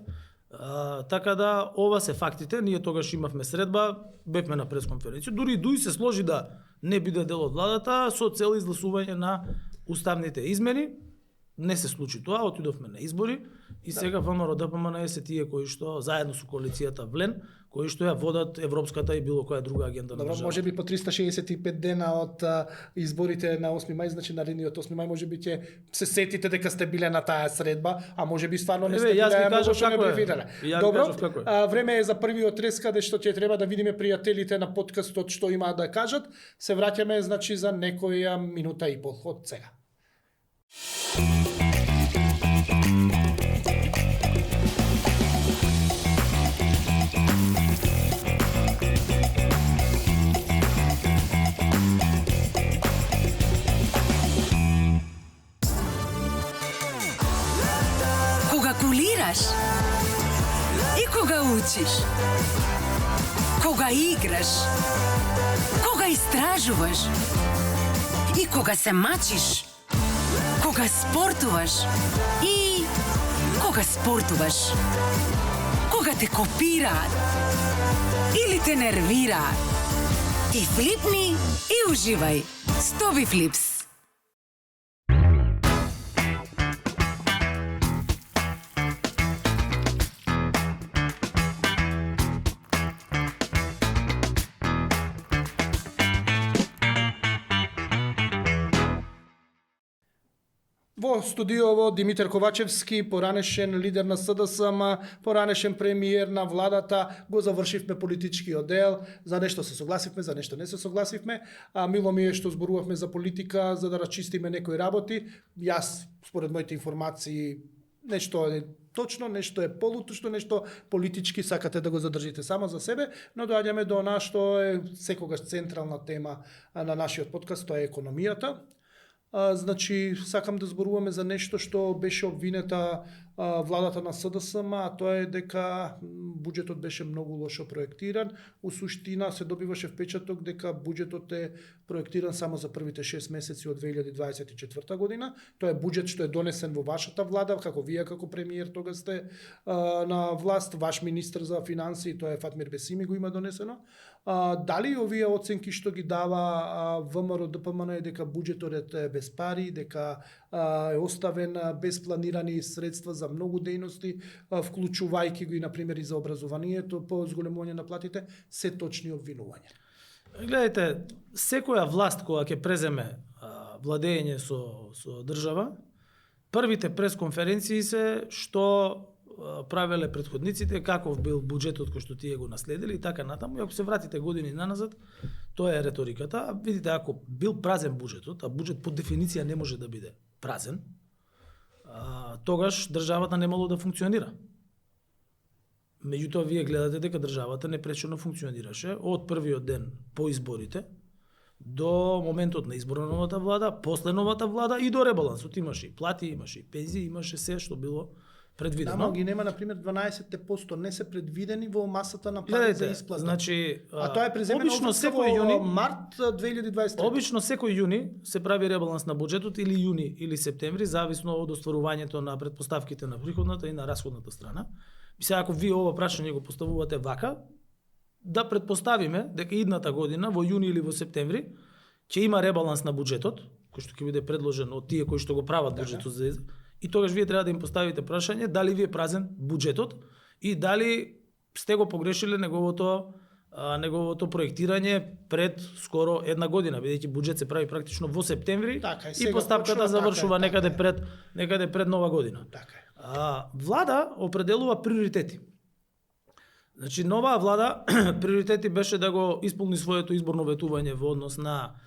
Така да ова се фактите, ние тогаш имавме средба, бевме на пресконференција, дури и Дуј се сложи да не биде дел од владата со цел изгласување на уставните измени. Не се случи тоа, отидовме на избори и сега ВМРО ДПМН се тие кои што заедно со коалицијата Влен, кои што ја водат европската и било која друга агенда на државата. Може би по 365 дена од изборите на 8 мај, значи наредниот 8 мај може би ќе се сетите дека сте биле на таа средба, а може би стварно не сте биле, многу што не префирале. Добро, време е за првиот рез каде што ќе треба да видиме пријателите на подкастот што имаат да кажат. Се враќаме значи за некоја минута и пол од сега. Кога кулираш и кога учиш, кога играш, кога истражуваш и кога се мачиш, кога спортуваш и кога спортуваш, кога те копираат или те нервираат. Ти флипни и уживај. Стоби Флипс. Во студиово Димитар Ковачевски, поранешен лидер на СДСМ, поранешен премиер на владата, го завршивме политичкиот дел, за нешто се согласивме, за нешто не се согласивме, а мило ми е што зборувавме за политика, за да расчистиме некои работи. Јас, според моите информации, нешто е точно, нешто е полуточно, нешто политички сакате да го задржите само за себе, но доаѓаме до она што е секогаш централна тема на нашиот подкаст, тоа е економијата. Значи, сакам да зборуваме за нешто што беше обвинета владата на СДСМ, а тоа е дека буџетот беше многу лошо проектиран. У суштина се добиваше впечаток дека буџетот е проектиран само за првите 6 месеци од 2024 година. Тоа е буџет што е донесен во вашата влада, како вие како премиер тога сте на власт, ваш министр за финансии, тоа е Фатмир Бесими го има донесено. Дали овие оценки што ги дава ВМРО ДПМН е дека буџетот е без пари, дека е оставен без планирани средства за многу дејности, вклучувајќи го и например и за образованието, по зголемување на платите, се точни обвинувања. Гледайте, секоја власт која ќе преземе владење со држава, првите пресконференции се што правеле претходниците, каков бил буџетот кој што тие го наследили и така натаму. И ако се вратите години наназад, тоа е реториката. А видите, ако бил празен буџетот, а буџет по дефиниција не може да биде празен, тогаш државата немало да функционира. Меѓутоа, вие гледате дека државата непречено функционираше од првиот ден по изборите до моментот на избор на новата влада, после новата влада и до ребалансот. Имаше и плати, имаше и пензии, имаше се што било предвидено. Да, но ги нема, например, 12% не се предвидени во масата на плати за исплата. Значи, а тоа е преземено во март 2023. Обично секој јуни се прави ребаланс на буџетот, или јуни или септември, зависно од остварувањето на претпоставките на приходната и на расходната страна. Мисля, ако вие ова прашање го поставувате вака, да предпоставиме дека идната година во јуни или во септември ќе има ребаланс на буџетот, кој што ќе биде предложен од тие кои што го прават буџетот за и тогаш вие треба да им поставите прашање дали ви е празен буџетот и дали сте го погрешиле неговото проектирање пред скоро една година, бидејќи буџет се прави практично во септември и постапката завршува некаде пред нова година. Влада определува приоритети. Значи, новаа влада приоритети беше да го исполни своето изборно ветување во однос на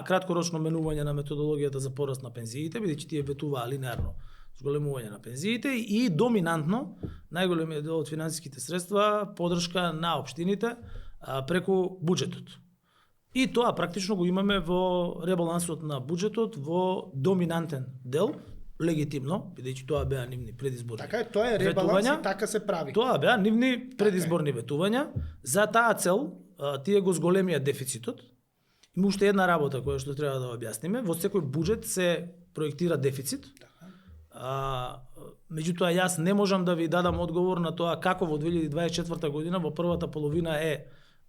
краткорочно менување на методологијата за пораст на пензиите, бидејќи тие ветуваа линеарно зголемување на пензиите и доминантно најголемиот дел од финансиските средства подршка на општините преку буџетот. И тоа практично го имаме во ребалансот на буџетот во доминантен дел, легитимно, бидејќи тоа беа нивни предизборни. Така е, тоа е ребаланс и така се прави. Тоа беа нивни предизборни ветувања. За таа цел тие го зголемија дефицитот. Има уште една работа која што треба да објасниме. Во секој буџет се проектира дефицит. Меѓутоа, јас не можам да ви дадам одговор на тоа како во 2024 година во првата половина е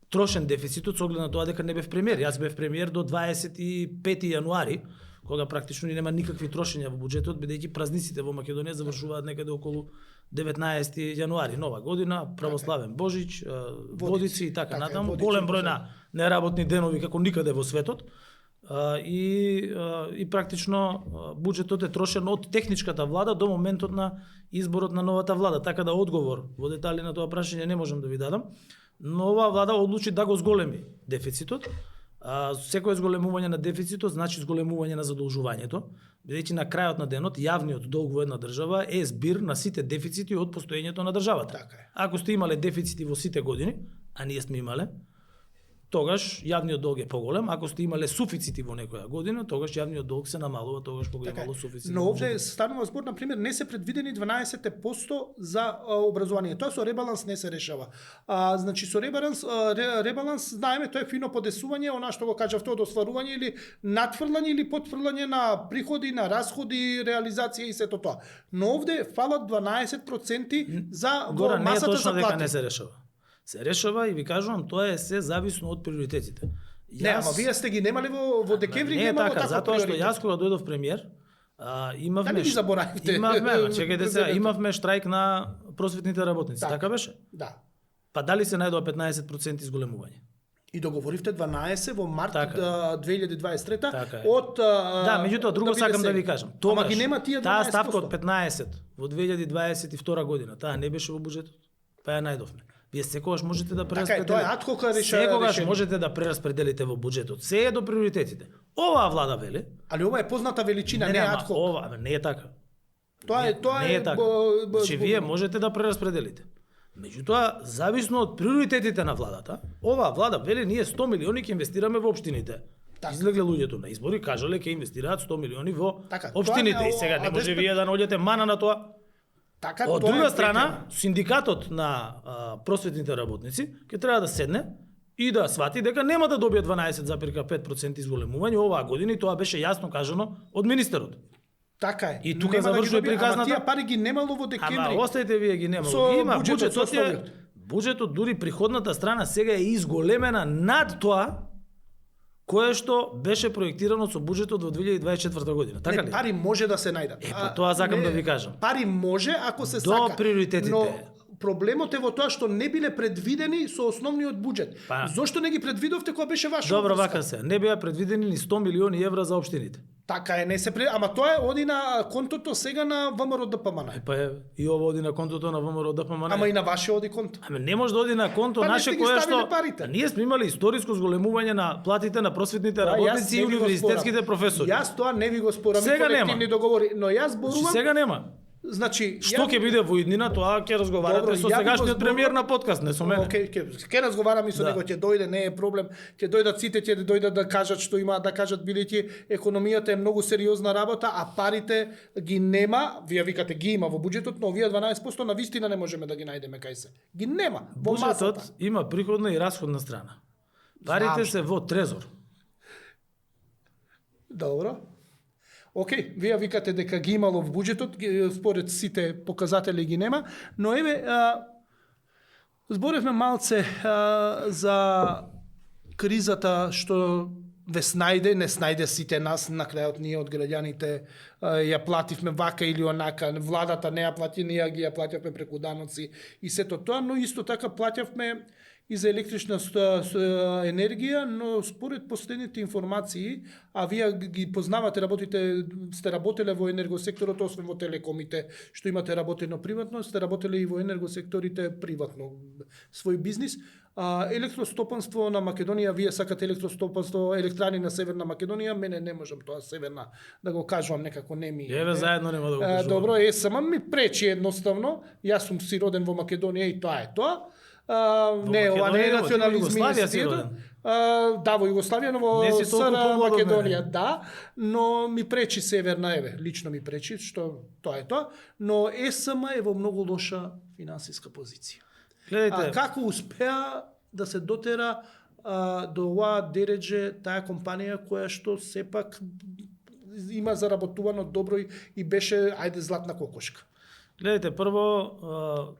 трошен дефицитот, со оглед на тоа дека не бев премиер. Јас бев премиер до 25 јануари, кога практично нема никакви трошења во буџетот, бидејќи празниците во Македонија завршуваат некаде околу 19 јануари, нова година, православен Божич, водици и така натаму, голем број на неработни денови како никаде во светот. И практично буџетот е трошен од техничката влада до моментот на изборот на новата влада, така да одговор во детали на тоа прашање не можам да ви дадам. Но оваа влада одлучи да го зголеми дефицитот, Секое зголемување на дефицитот значи зголемување на задолжувањето, бидејќи на крајот на денот јавниот долг во една држава е збир на сите дефицити од постоењето на државата. Така е. Ако сте имале дефицити во сите години, а ние сме имале, тогаш јавниот долг е поголем. Ако сте имале суфицити во некоја година, тогаш јавниот долг се намалува тогаш кога Така е. имало суфицит. Но овде станува збор, на пример, не се предвидени 12% за образование. Тоа со ребаланс не се решава. Значи со ребаланс знаеме тоа е фино подесување, она што го кажавте од остварување или надфрлање или потфрлање на приходи, на расходи, реализација и сето тоа. Но овде фалат 12% за во Гора, не е масата точно за дека плати. не се решава. Се решава и ви кажувам, тоа е се зависно од приоритетите. Не, ама вие сте ги немале во декември, не ги е имало така, таков затоа што приоритет. јас кога дојдов премиер, имавме Дали ги заборавивте? чекајте се, имавме штрајк на просветните работници, така беше? Да. Па дали се најдоа 15% изголемување? И договоривте 12 во март Така 2023 Така е. од Да, меѓутоа друго биде сакам да сега. ви кажам. Ама Тогаш ги нема тие 12%. таа ставка од 15 во 2022 година, таа не беше во буџетот. Па ја најдовме. Вие секогаш можете да прераспределите. Тоа е адхок Секогаш решение. можете да прераспределите во буџетот. Се е до приоритетите. Оваа влада вели, Али ова е позната величина, не е ама адхок. ова не е така. Тоа не е така. Значи вие можете да прераспределите. Меѓутоа, зависно од приоритетите на владата, оваа влада вели ние 100 милиони ќе инвестираме во општините. Така. Излегле луѓето на избори, кажале ќе инвестираат 100 милиони во Така, општините. тоа е И сега не може адеспект- вие да наоѓате мана на тоа. Така, Од тоа е друга страна, претензија. синдикатот на просветните работници ќе треба да седне и да свати дека нема да добие 12,5% изголемување оваа година и тоа беше јасно кажано од министерот. Така е. И тука Нема да ги завршува добие, приказната. Ама тие пари ги немало во Ама декември. оставите вие ги немало. Со Ги има буџетот, со буџетот е условиот. буџетот дури приходната страна сега е изголемена над тоа кое што беше проектирано со буџетот во 2024 година. Така Не, ли? пари може да се најдат. По тоа сакам да ви кажам. Пари може ако се До сака. приоритетите. Но проблемот е во тоа што не биле предвидени со основниот буџет. Па. Зошто не ги предвидовте кога беше ваша Добро, обврска? вака се. Не беа предвидени ни 100 милиони евра за општините. Така е, не се ама тоа е оди на контото сега на ВМРО ДПМН. Па е, и ова оди на контото на ВМРО ДПМН. Ама и на ваше оди конто. Аме не може да оди на конто Па не наше сте ги кое ставиле што парите. Ние сме имали историско зголемување на платите на просветните Јас работници не и ви го универзитетските спорам. професори. Јас тоа не ви го спорам, и Сега нема. колективни договори, но јас зборувам. Сега нема. Значи, Што ќе биде во иднина, тоа ќе разговарате Добро, со ја ви го сегашниот зборувам- премиер на подкаст, не со мене. Океј, ќе разговарам и со Да. него, ќе дојде, не е проблем. Ќе дојдат сите, ќе дојдат да кажат што имаат да кажат, бидејќи економијата е многу сериозна работа, а парите ги нема. Вие викате ги има во буџетот, но овие 12% на вистина не можеме да ги најдеме кај се. Ги нема во масата. Буџетот има приходна и расходна страна. Парите Знам се во трезор. Добро. Океј, вие викате дека ги имало во буџетот, според сите показатели ги нема, но еве зборевме малце за кризата што ве снајде, не снајде сите нас, на крајот ние од граѓаните ја плативме вака или онака, владата не ја плати, ние ги ја платевме преку даноци и сето тоа, но исто така платевме и за електрична енергија, но според последните информации, а вие ги познавате, сте работеле во енергосекторот, освен во телекомите, што имате работено приватно, сте работеле и во енергосекторите приватно, свој бизнис. Електростопанство на Македонија, вие сакате електростопанство, електрани на Северна Македонија, мене не можам тоа Северна да го кажувам, некако не ми... Еве заедно нема да го кажуваме. Добро, сама ми пречи едноставно, јас сум си роден во Македонија и тоа е тоа. Не, ова не е Македонија, национализм. во Југославија си роден. Да, во Југославија, но во Не си толку СР помлад од Македонија, мене. да, но ми пречи Северна, лично ми пречи, што тоа е тоа, но ЕСМ е во многу лоша финансиска позиција. Гледайте, Како успеа да се дотера до оваа дередже таа компанија која што сепак има заработувано добро и беше, ајде, златна кокошка. гледайте, прво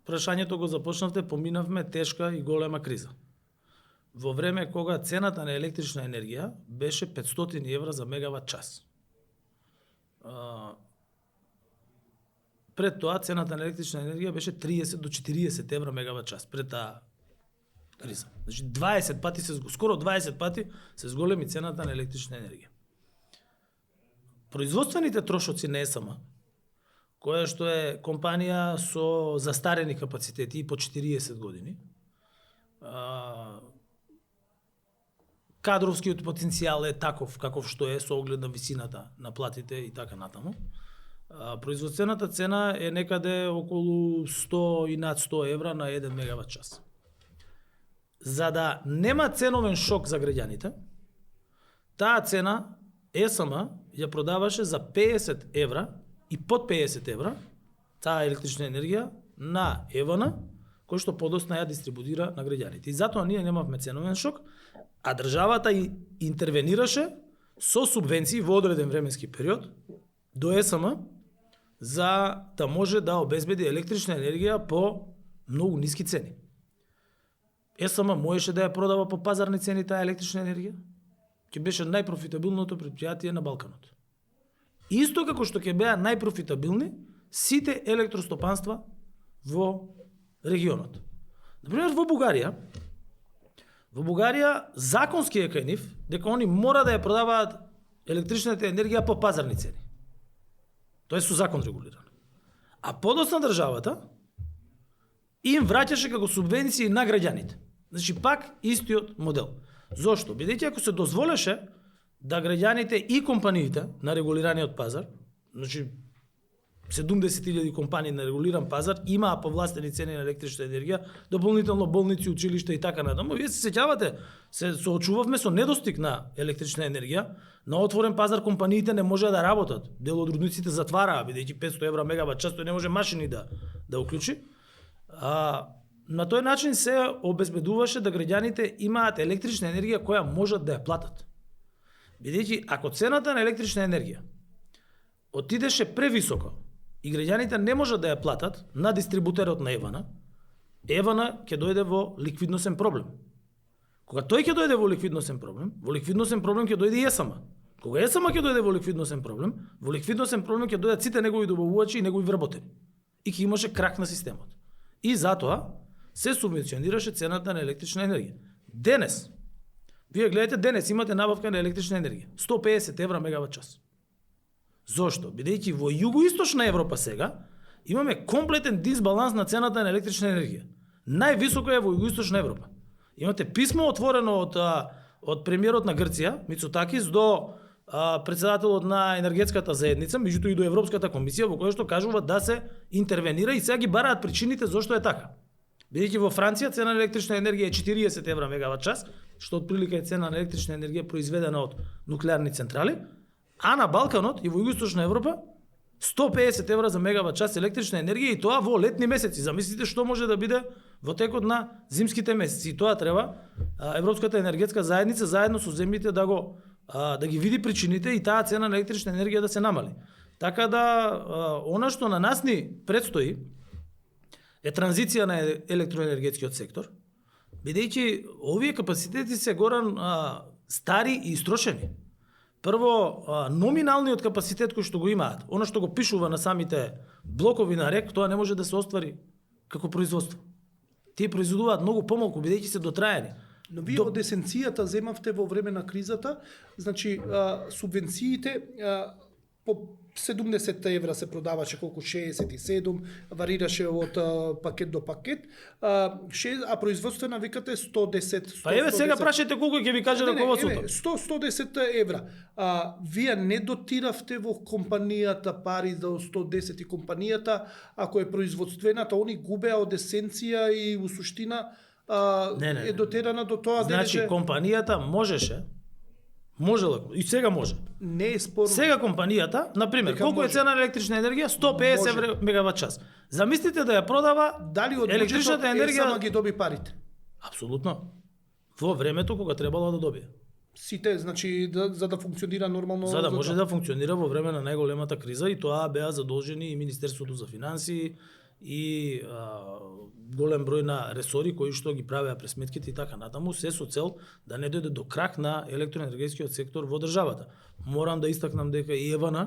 прашањето го започнавте, поминавме тешка и голема криза. Во време кога цената на електрична енергија беше 500 евра за мегават час. Пред тоа цената на електрична енергија беше 30 до 40 евра мегават час пред таа криза. Значи 20 пати скоро 20 пати се зголеми цената на електрична енергија. Производствените трошоци на ЕСМ, која што е компанија со застарени капацитети и по 40 години, кадровскиот потенцијал е таков каков што е со оглед на висината на платите и така натаму. Производствената цена е некаде околу 100 и над 100 евра на 1 мегават час. За да нема ценовен шок за граѓаните, таа цена ЕСМ ја продаваше за 50 евра и под 50 евра таа електрична енергија на ЕВН, кој што подоцна ја дистрибутира на граѓаните. И затоа ние немавме ценовен шок, а државата и интервенираше со субвенции во одреден временски период до ЕСМ за да може да обезбеди електрична енергија по многу ниски цени. ЕСМ можеше да ја продава по пазарни цени таа електрична енергија, ќе беше најпрофитабилното претпријатие на Балканот. Исто како што ќе беа најпрофитабилни сите електростопанства во регионот. Например, во Бугарија законски е кај нив дека они мора да ја продаваат електричната енергија по пазарни цени. Тоа е со закон регулирано. А подоцна државата им враќаше како субвенции на граѓаните. Значи пак истиот модел. Зошто? Бидејќи ако се дозволеше да граѓаните и компаниите на регулираниот пазар, значи 70.000 компании на регулиран пазар имаа повластени цени на електрична енергија, дополнително болници, училишта и така натаму. Вие се сеќавате, се соочувавме со недостиг на електрична енергија. На отворен пазар компаниите не може да работат. Дел од рудниците затвараа, бидејќи 500 евра мегават час, тој не може машини да уклучи. На тој начин се обезбедуваше да граѓаните имаат електрична енергија која можат да ја платат. Бидејќи ако цената на електрична енергија отидеше превисоко и граѓаните не можат да ја платат на дистрибутерот на ЕВН ќе дојде во ликвидносен проблем. Кога тој ќе дојде во ликвидносен проблем ќе дојде и ЕСМ. Кога ЕСМ ќе дојде во ликвидносен проблем ќе дојдат сите негови добавувачи и негови вработени. И ќе имаше крах на системот. И затоа се субвенционираше цената на електрична енергија. Денес, вие гледате, денес имате набавка на електрична енергија. 150 евра мегават час. Зошто? Бидејќи во југоисточна Европа сега имаме комплетен дисбаланс на цената на електрична енергија. Највисоко е во југоисточна Европа. Имате писмо отворено од премиерот на Грција, Мицотакис, до председателот на енергетската заедница, меѓутоа и до Европската комисија, во која што кажува да се интервенира и сега ги бараат причините зошто е така. Бидејќи во Франција цена на електрична енергија е 40 евра мегават час, што отприлика е цена на електрична енергија произведена од нуклеарни централи, а на Балканот и во Југоисточна Европа 150 евра за мегават час електрична енергија и тоа во летни месеци. Замислите што може да биде во текот на зимските месеци. И тоа треба Европската енергетска заедница заедно со земјите да ги види причините и таа цена на електрична енергија да се намали. Така да она што на нас ни предстои е транзиција на електроенергетскиот сектор, бидејќи овие капацитети се горан стари и истрошени. Прво, номиналниот капацитет кој што го имаат, она што го пишува на самите блокови на РЕК, тоа не може да се оствари како производство. Тие произведуваат многу помалку, бидејќи се дотраени. Но вие од есенцијата земавте во време на кризата, значи субвенциите по 70 евра се продаваше, колку 67, варираше од пакет до пакет, а производствена викате 110. Па еве сега прашајте колку ќе ви каже раководството. 110 евра. Вие не дотиравте во компанијата пари до 110 и компанијата, ако е производствената, они губеа од есенција и во суштина е дотерана до тоа да значи компанијата можела и сега може. Не е спорно. Сега компанијата, на пример, колку е цена на електрична енергија? 150 евра мегават час. Замислите да ја продава дали од електричната енергија само ги доби парите? Апсолутно. Во времето кога требало да добие. Сите, значи за да функционира нормално. За да може да функционира во време на најголемата криза и тоа беа задолжени и Министерството за финансии и голем број на ресори кои што ги правеа пресметките и така натаму, се со цел да не дојде до крах на електроенергетскиот сектор во државата. Морам да истакнам дека и ЕВН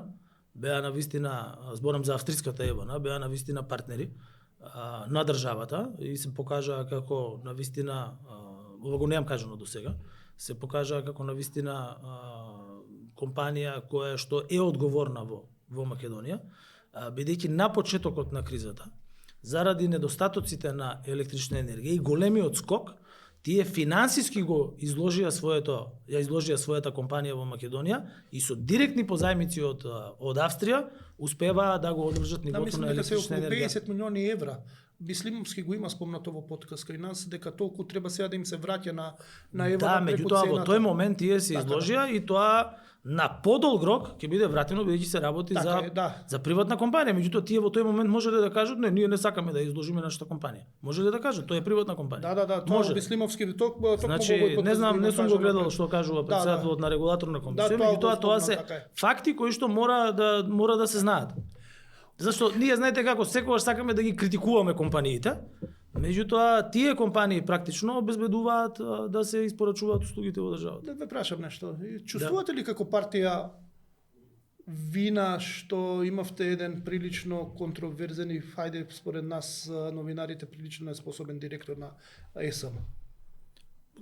беа навистина, зборам за австриската ЕВН, беа навистина партнери на државата и се покажаа како навистина, ова го немам кажано до сега, се покажаа како навистина компанија која што е одговорна во Македонија, бидејќи на почетокот на кризата, заради недостатоците на електрична енергија и големиот скок, Тие финансиски го изложија својата компанија во Македонија и со директни позајмици од Австрија успеваа да го одржат Да, нивото мислам на дека се електрична околу енергија. 50 милиони евра. Бислимовски го има спомнато во подкаст кај нас, дека толку треба сега да им се враќа на евра Да, преку меѓутоа во цената. тој момент тие се Така, изложија и тоа на подолг рок ќе биде вратено бидејќи се работи Така е, да. за приватна компанија. Меѓутоа тие во тој момент можеле да кажат не, ние не сакаме да изложиме нашата компанија. Можеле да кажат тоа е приватна компанија. Да, тоа Може. Бислимовски токму во овој Значи, подкаст не знам, го не сум го кажа гледал напред. што кажува председателот на регулаторна комисија, тоа го меѓутоа тоа се спомна, така е. факти кои што мора да се знаат. Зашто ние знаете како секогаш сакаме да ги критикуваме компаниите, меѓутоа тие компании практично обезбедуваат да се испорачуваат услугите во државата. Да ве прашам нешто. Чувствувате ли како партија вина што имавте еден прилично контроверзен и хајде според нас новинарите прилично неспособен директор на ЕСМ?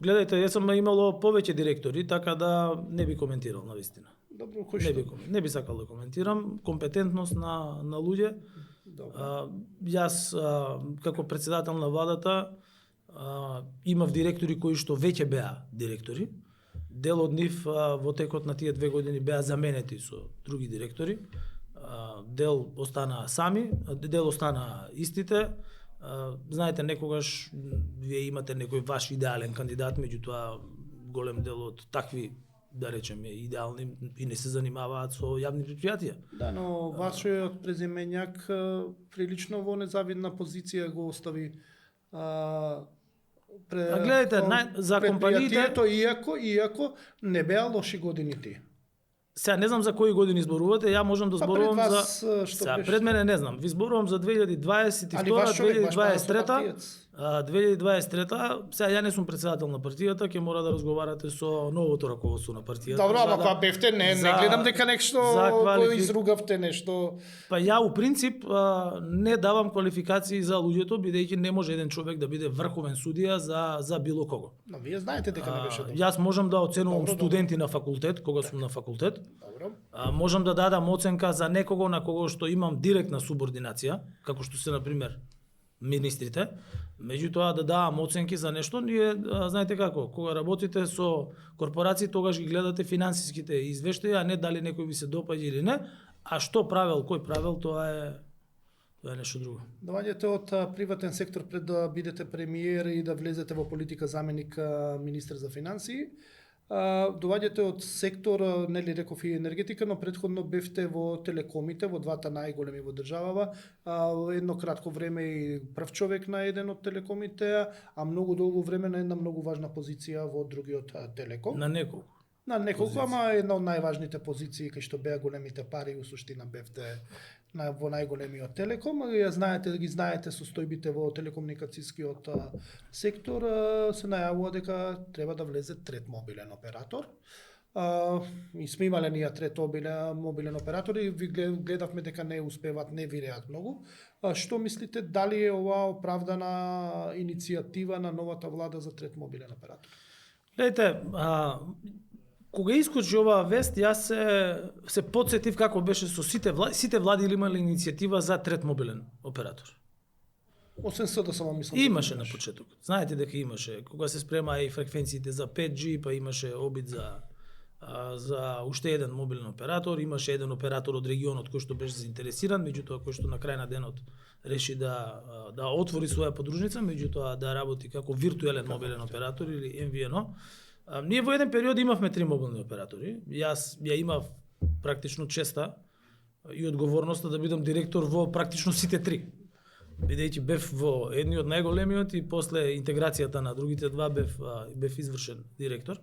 Гледајте, јас сум имало повеќе директори, така да не би коментирал на вистина. Добро, кој Не би сакал да коментирам компетентност на луѓе. Добро. Јас како председател на владата имав директори кои што веќе беа директори. Дел од нив во текот на тие 2 години беа заменети со други директори. Дел останаа сами, дел останаа истите. Знаете, некогаш вие имате некој ваш идеален кандидат, меѓутоа голем дел од такви, да речеме, идеални и не се занимаваат со јавни предпријатија. Да, но вашиот презименјак прилично во незавидна позиција го остави гледайте, за компаниите предпријатието, иако не беа лоши годините. Сега не знам за кои години зборувате, ја можам да зборувам пред за вас, што сега, беше? пред мене не знам. Ви зборувам за 2022, Али ваш човек, ваш 2023, партиец. 2023, сега ја не сум председател на партијата, ќе мора да разговарате со новото раководство на партијата. Добро, ама за кога бевте, не гледам дека нешто го изругавте нешто. Па ја у принцип не давам квалификации за луѓето, бидејќи не може еден човек да биде врховен судија за било кого. Но вие знаете дека не беше добро. Јас можам да оценувам Добро, студенти на факултет, кога сум на факултет. Добро. Можам да дадам оценка за некого на кого што имам директна субординација, како што се, например, министрите. Меѓутоа, да давам оценки за нешто, ние, знаете како, кога работите со корпорации, тогаш ги гледате финансиските извештаи, а не дали некој ви се допаѓа или не, а што правел, кој правел, тоа е нешто друго. Доаѓате од приватен сектор пред да бидете премиер и да влезете во политика заменик министер за финансии. Доаѓате од сектор, нели реков и енергетика, но претходно бевте во телекомите, во двата најголеми во државава. Едно кратко време и прв човек на еден од телекомите, а многу долго време на една многу важна позиција во другиот телеком. На неколку. На неколку, ама една од најважните позиции кај што беа големите пари, у суштина бевте во најголемиот телеком. Ја знаете, ги знаете состојбите во телекомуникацијскиот сектор. Се најавува дека треба да влезе трет мобилен оператор. И сме имале ние трет мобилен оператор и ви гледавме дека не успеваат, не виреат многу. Што мислите, дали е ова оправдана иницијатива на новата влада за трет мобилен оператор? Гледайте, кога искочи оваа вест, јас се потсетив како беше со сите влади имале иницијатива за трет мобилен оператор. Освен СДСМ, само мислам. Имаше на почетокот. Знаете дека имаше, кога се спремаа и фреквенциите за 5G, па имаше обид за уште еден мобилен оператор, имаше еден оператор од регионот кој што беше заинтересиран, меѓутоа кој што на крај на денот реши да отвори своја подружница, меѓутоа да работи како виртуелен мобилен оператор или MVNO. Ние во еден период имавме 3 мобилни оператори. Јас ја имав практично честа и одговорноста да бидам директор во практично сите 3. Бидејќи бев во едниот најголемиот и после интеграцијата на другите два бев извршен директор.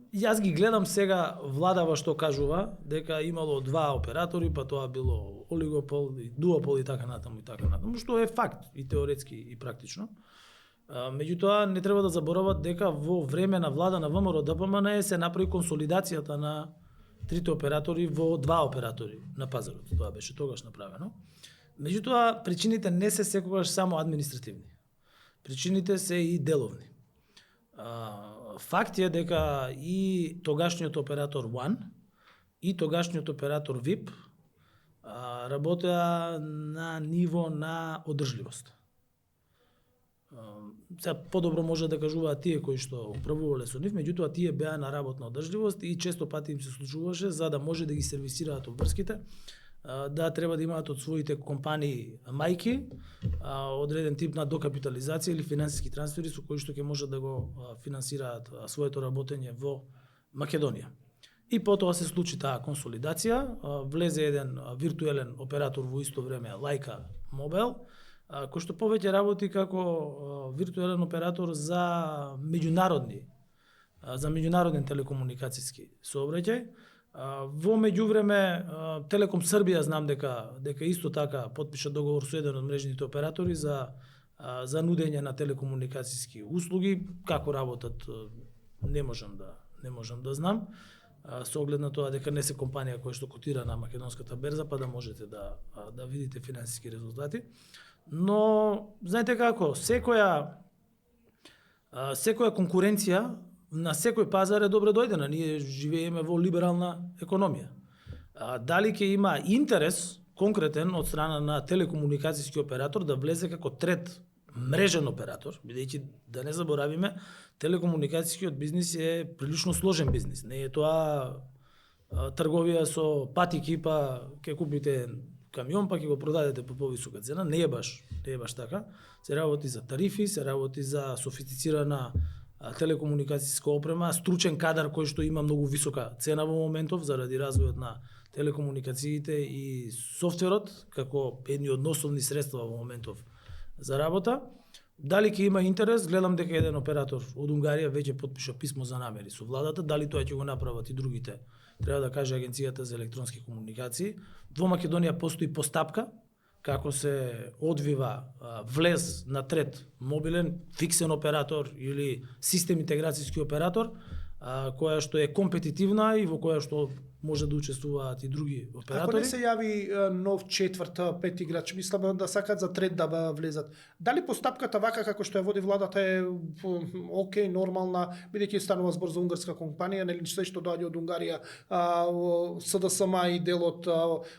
Јас ги гледам сега владава што кажува дека имало 2 оператори, па тоа било олигопол, дуопол и така натаму, што е факт и теоретски и практично. Меѓутоа не треба да заборават дека во време на влада на ВМРО ДПМН се направи консолидацијата на трите оператори во 2 оператори на пазарот. Тоа беше тогаш направено. Меѓутоа причините не се секогаш само административни. Причините се и деловни. Факт е дека и тогашниот оператор One и тогашниот оператор VIP работеа на ниво на одржливост. сега подобро може да кажуваат тие кои што управувале со нив, меѓутоа тие беа на работна одржливост и често пати им се случуваше за да може да ги сервисираат обврските, да треба да имаат од своите компании мајки одреден тип на докапитализација или финансиски трансфери со кои што ќе можат да го финансираат своето работење во Македонија. И потоа се случи таа консолидација, влезе еден виртуелен оператор во исто време, Лајка Мобил, кој што повеќе работи како виртуелен оператор за меѓународен телекомуникацијски сообраќај. Во меѓувреме Телеком Србија знам дека исто така потпиша договор со еден од мрежните оператори за нудење на телекомуникацијски услуги. Како работат не можам да знам. Со оглед на тоа дека не се компанија која што котира на македонската берза, па да можете да видите финансиски резултати. Но знаете како, секоја конкуренција на секој пазар е добре дојдена. Ние живееме во либерална економија. Дали ќе има интерес конкретен од страна на телекомуникацијски оператор да влезе како трет мрежен оператор, бидејќи да не заборавиме, телекомуникацијскиот бизнис е прилично сложен бизнис. Не е тоа трговија со патики, па ќе купите камион, па ќе го продадете по повисока цена. Не е баш така. Се работи за тарифи, се работи за софистицирана телекомуникацијска опрема, стручен кадар кој што има многу висока цена во моментов заради развојот на телекомуникациите и софтверот како едни од основни средства во моментов за работа. Дали ќе има интерес? Гледам дека еден оператор од Унгарија веќе потпиша писмо за намери со владата, дали тоа ќе го направат и другите. Треба да каже Агенцијата за електронски комуникации. Во Македонија постои постапка како се одвива влез на трет мобилен, фиксен оператор или систем интеграцијски оператор, која што е компетитивна и во која што може да учествуваат и други оператори. Ако не се јави нов четврт, пет играч, мислам да сакат за трет да влезат. Дали постапката вака како што ја води владата е окей, нормална, бидејќи станува збор за унгарска компанија, нели се што доаѓа од Унгарија, СДСМ и дел од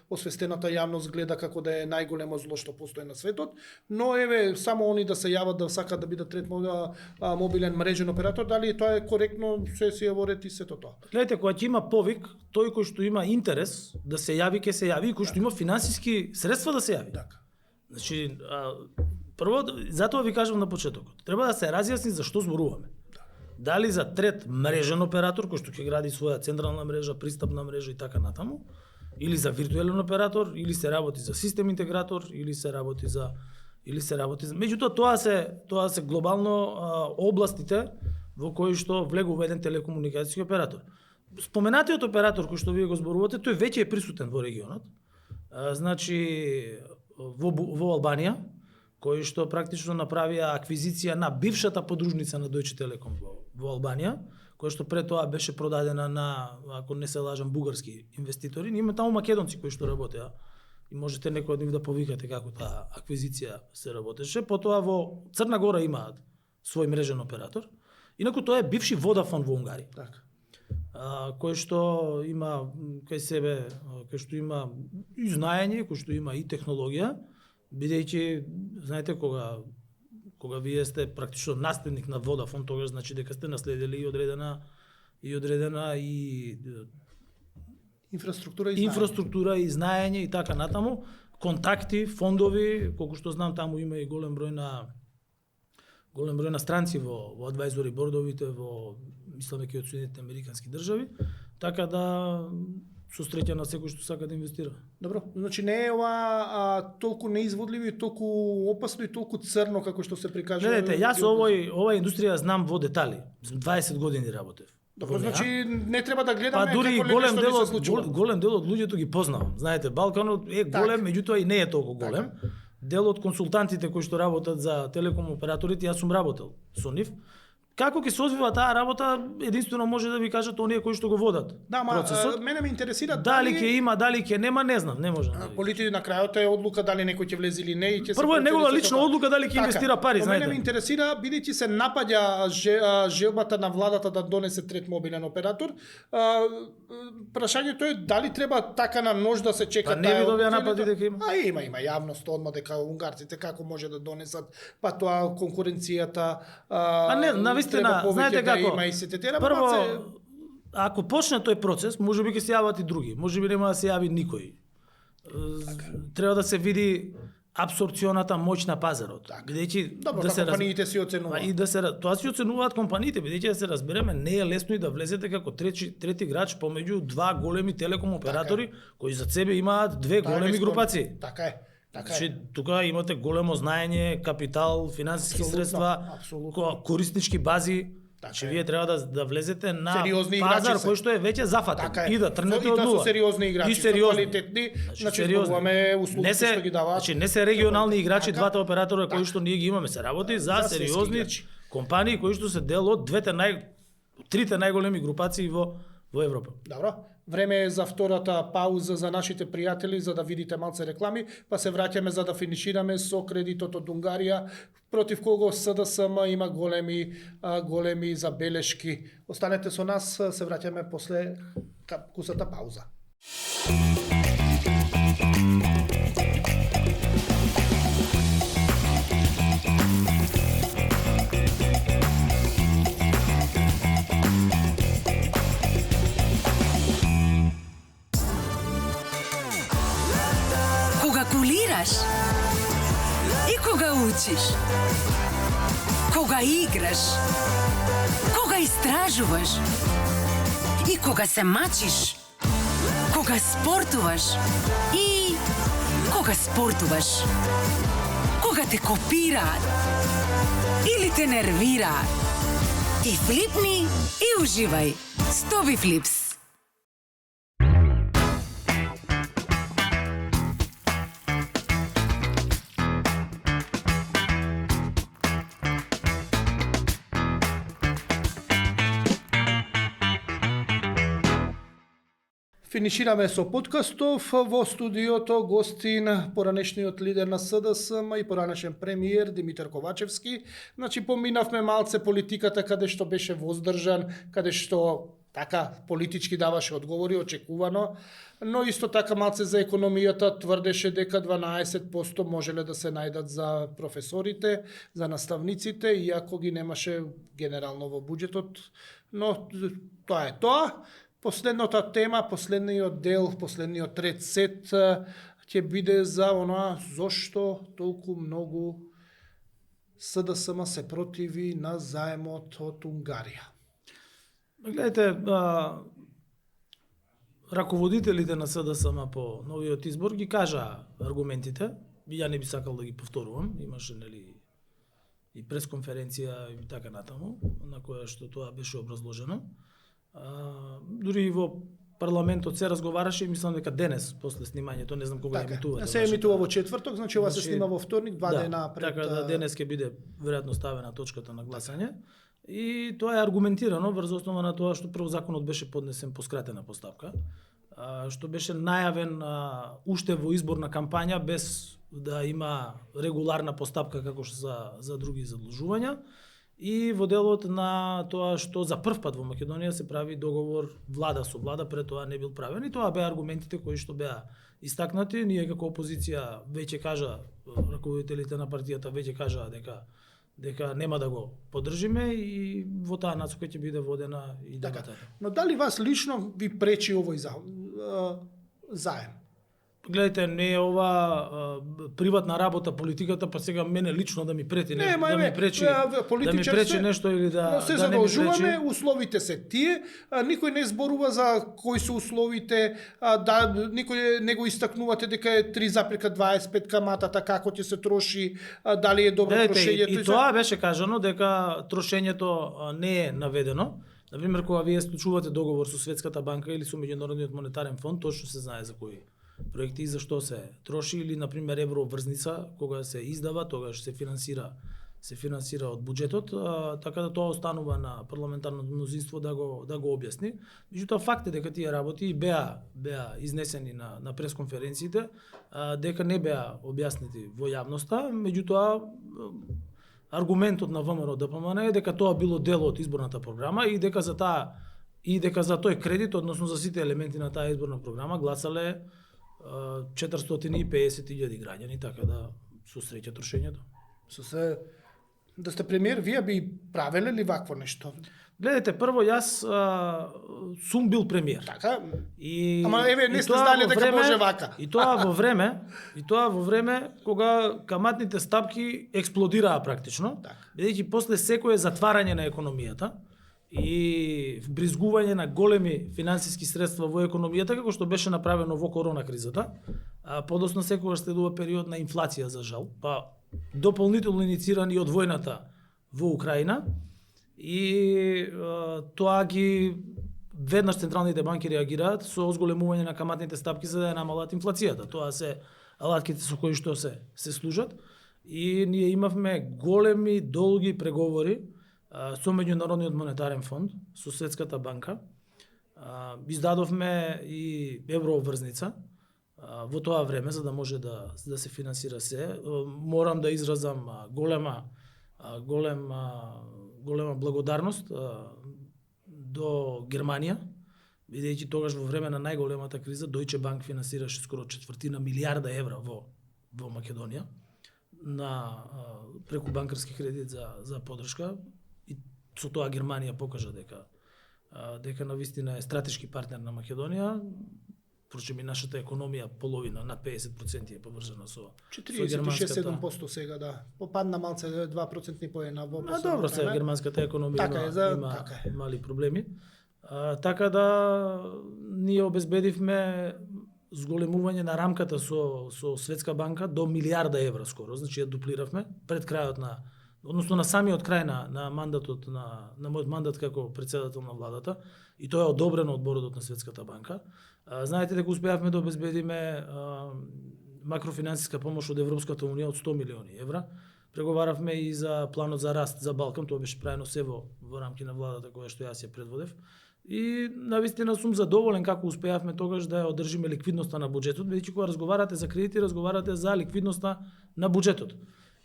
освестената јавност гледа како да е најголемо зло што постои на светот, но еве само они да се јават да сакат да бидат трет мобилен мрежен оператор, дали тоа е коректно, се ја во ред и сето тоа. Гледате, кога ќе има повик, тој кој што има интерес да се јави, ќе се јави, и кој што има финансиски средства да се јави. Така. Значи, прво, затоа ви кажам на почетокот, треба да се разјасни за што зборуваме. Дали за трет мрежен оператор кој што ќе гради своја централна мрежа, пристапна мрежа и така натаму, или за виртуелен оператор, или се работи за систем интегратор, или се работи за меѓутоа тоа се глобално областите во кои што влегува еден телекомуникацијски оператор. Споменатиот оператор кој што вие го зборувате, тој веќе е присутен во регионот. Значи во Албанија, кој што практично направија аквизиција на бившата подружница на Deutsche Telekom во Албанија, која што пред тоа беше продадена на, ако не се лажам, бугарски инвеститори. Има таму македонци кои што работеа. И можете некој од нив да повикате како таа аквизиција се работеше. Потоа во Црна Гора имаат свој мрежен оператор. Инаку тоа е бивши Водафон во Унгарија. Така. Кој што има кај себе, кој што има и знаење, кој што има и технологија, бидејќи знаете кога вие сте практично наследник на Водафон, тогаш значи дека сте наследили и одредена инфраструктура и знаење и така натаму, контакти, фондови, колку што знам таму има и голем број на странци во адвајзори бордовите во мислам дека од Соединетите американски држави, така да со среќа на секој што сака да инвестира. Добро, значи не е ова толку неизводливо и толку опасно и толку црно како што се прикажува. Гледайте, јас оваа индустрија знам во детали. 20 години работев. Добро, значи не треба да гледаме па дури како голем дел од луѓето ги познавам. Знаете, Балканот е голем, меѓутоа и не е толку голем. Дел од консултантите кои што работат за телеком операторите, јас сум работел со нив. Како ќе се одвива таа работа, единствено може да ви кажат оние кои што го водат Да, ма, процесот. мене ме интересира Дали ќе има, дали ќе нема, не знам, не можам. Да ви. политики на крајот е одлука дали некој ќе влезе или не и ќе се Прво е негова процедира лична тоа. одлука дали ќе Така, инвестира пари, но мене ме знаете. интересира бидејќи се напаѓа желбата на владата да донесе трет мобилен оператор. Прашањето е дали треба така на нож да се чека Па не ви добија одлука или напади тоа? дека има. Има јавност одма дека унгарците како може да донесат, па тоа конкуренцијата. Не, навистина, треба повеќе знаете да како? има и сите тера. Прво, ако почне тој процес, може би ќе се јават и други. Може би нема да се јави никој. Треба да се види апсорбционата моќ на пазарот. Бидејќи Добро, да се компаниите си оценуваат. И да се тоа си оценуваат компаниите, бидејќи да се разбереме, не е лесно и да влезете како трети играч помеѓу два големи телеком оператори кои за себе имаат две Тоа е големи бесспорно. групации. Така е. Така Значи, е. тука имате големо знаење, капитал, финансиски Апсолутно, средства, апсолутно. кориснички бази. Така Значи, е. вие треба да влезете на Сериозни пазар играчи се. кој што е веќе зафатен Така е. и да тргнете И од тоа нула. се сериозни играчи, И сериозни. квалитетни, значи сериозни. зборуваме услуги Не се, што ги даваат. значи не се регионални играчи Така. двата оператора кои што ние ги имаме, се работи за За светски сериозни играчи. компании кои што се дел од трите најголеми групации во Европа. Добро. Време е за втората пауза за нашите пријатели за да видите малце реклами, па се враќаме за да финишираме со кредитот од Унгарија против кого СДСМ има големи забелешки. Останете со нас, се враќаме после кусата пауза. Кога кулираш и кога учиш, кога играш, кога истражуваш и кога се мачиш, кога спортуваш и кога спортуваш, кога те копираат или те нервираат, ти флипни и уживај. Стоби Флипс. Финишираме со подкастов во студиото гостин поранешниот лидер на СДСМ и поранешен премиер Димитар Ковачевски. Значи поминавме малце политиката каде што беше воздржан, каде што така политички даваше одговори очекувано, но исто така малце за економијата тврдеше дека 12% можеле да се најдат за професорите, за наставниците, иако ги немаше генерално во буџетот, но тоа е тоа. Последната тема, последниот дел, последниот ред сет ќе биде за оноа зошто толку многу СДСМ се противи на заемот од Унгарија. Гледайте, раководителите на СДСМ по новиот избор ги кажа аргументите. Ја не би сакал да ги повторувам, имаше нели и пресконференција и така натаму, на која што тоа беше образложено. Дури и во парламентот се разговараше и мислам дека денес после снимањето, не знам кога Така, емитува. се емитува во четврток, значи ова се Значи, снима во вторник, два да, дена пред. Така да денес ќе биде веројатно ставена точката на гласање. И тоа е аргументирано врз основа на тоа што прво законот беше поднесен по скратена постапка, што беше најавен уште во изборна кампања без да има регуларна постапка како што за други задлужувања. И во делот на тоа што за прв пат во Македонија се прави договор влада со влада, пред тоа не бил правен. И тоа беа аргументите кои што беа истакнати. Ние како опозиција веќе кажа, раководителите на партијата веќе кажаа дека нема да го поддржиме и во таа насока ќе биде водена и Така. дебатата. Но дали вас лично ви пречи овој заем? Гледайте, не е ова приватна работа политиката, па сега мене лично да ми прети Не, да ми пречи да ми пречи нешто или да се да не ми задолжуваме, пречи. условите се тие, никој не зборува за кои се условите, никој не го истакнувате дека е 3,25 каматата, како ќе се троши, дали е добро Гледайте, трошењето. и тоа беше кажано дека трошењето не е наведено. Например, кога вие склучувате договор со Светската банка или со Меѓународниот монетарен фонд, точно се знае за кои проекти и за што се троши, или например евроврзница, кога се издава, тогаш се финансира се финансира од буџетот, така да тоа останува на парламентарното мнозинство да го објасни. Меѓутоа факт е дека тие работи беа изнесени на пресконференциите, дека не беа објаснети во јавноста, меѓутоа аргументот на ВМРО ДПМН е дека тоа било дел од изборната програма и дека за тој кредит, односно за сите елементи на таа изборна програма, гласале 450.000 граѓани, така да со среќа трошењето. Да сте премиер, вие би правеле ли вакво нешто? Гледайте, прво јас сум бил премиер. Така? И Ама еве не и сте тоа знали во дека време- може вака. И тоа во време кога каматните стапки експлодираа практично, Така. бидејќи после секое затварање на економијата и вбризгување на големи финансиски средства во економијата, како што беше направено во корона кризата, подоцна секогаш следува период на инфлација за жал, па дополнително инициирани од војната во Украина, и тоа ги веднаш централните банки реагираат со озголемување на каматните стапки за да ја намалат инфлацијата. Тоа се алатките со кои што се служат, и ние имавме големи, долги преговори со Меѓународниот монетарен фонд, со Светската банка. Издадовме и еврообврзница во тоа време за да може да се финансира се. Морам да изразам голема благодарност до Германија, бидејќи тогаш во време на најголемата криза Deutsche Bank финансираше скоро 1/4 милијарда евра во Македонија преку банкарски кредит за поддршка, и со тоа Германија покажа дека навистина е стратешки партнер на Македонија. Впрочем, и нашата економија половина, над 50% е поврзана со германската. 46-7% сега, да. Попадна малце 2% поена во последно добро, сега време. германската економија Така е, има така е. мали проблеми. Така да ние обезбедивме зголемување на рамката со Светска банка до милијарда евра скоро, значи ја дуплиравме пред крајот односно на самиот крај на мандатот на мојот мандат како претседател на владата, и тоа е одобрено од бордот на Светската банка. Знаете дека успеавме да обезбедиме макрофинансиска помош од Европската унија од 100 милиони евра. Преговаравме и за планот за раст за Балкан, тоа беше правено се во рамки на владата која што јас ја предводев. И навистина сум задоволен како успеавме тогаш да ја одржиме ликвидноста на буџетот, бидејќи кога разговарате за кредити, разговарате за ликвидноста на буџетот.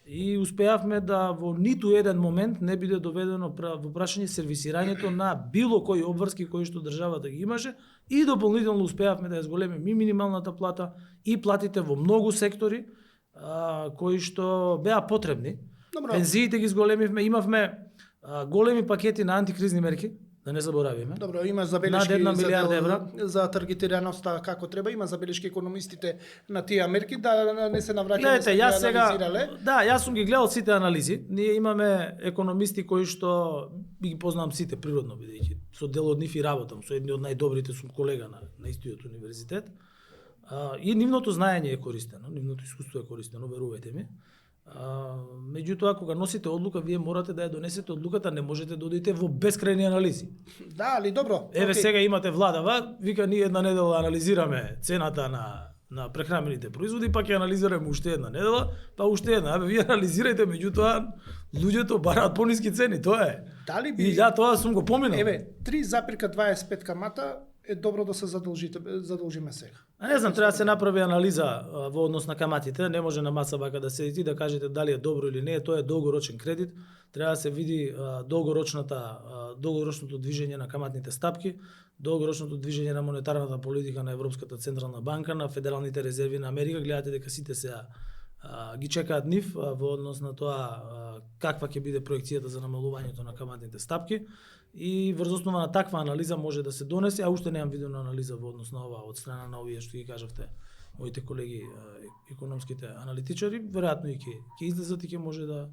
И успеавме да во ниту еден момент не биде доведено во прашање сервисирањето на било кои обврски кои што државата ги имаше, и дополнително успеавме да ја зголемиме и минималната плата и платите во многу сектори кои што беа потребни. Добро. Пензиите ги зголемивме, имавме големи пакети на антикризни мерки, да не заборавиме. Добро, има забелешки Над 1 милијарда евра. за таргетираноста како треба, има забелешки економистите на тие мерки, да не се навраќаме. Гледайте, јас сега, анализирале. јас сум ги гледал сите анализи. Ние имаме економисти кои што ги познавам сите природно, бидејќи со дел од нив и работам, со едни од најдобрите сум колега на истиот универзитет. И нивното знаење е користено, нивното искуство е користено, верувајте ми. Меѓутоа, кога носите одлука, вие морате да ја донесете одлуката, не можете да одите во бескрајни анализи. Да, али добро. Еве окей. сега имате владава, вика ние една недела анализираме цената на прехранените производи, пак ја анализираме уште една недела, па уште една. Вие анализирајте, меѓутоа луѓето бараат пониски цени, тоа е. Дали би... И ја тоа сум го поминал. Еве, 3,25 камата е добро да се задолжиме сега. Не знам, треба да се направи анализа во однос на каматите, не може на маса вака да седите да кажете дали е добро или не, тоа е долгорочен кредит, треба да се види долгорочното движење на каматните стапки, долгорочното движење на монетарната политика на Европската централна банка, на федералните резерви на Америка, гледате дека сите се ги чекаат нив во однос на тоа каква ќе биде проекцијата за намалувањето на каматните стапки, и врз основа на таква анализа може да се донесе, а уште немам видено анализа во однос на ова од страна на овие што ги кажавте моите колеги економските аналитичари, веројатно и ќе излезат и ќе може да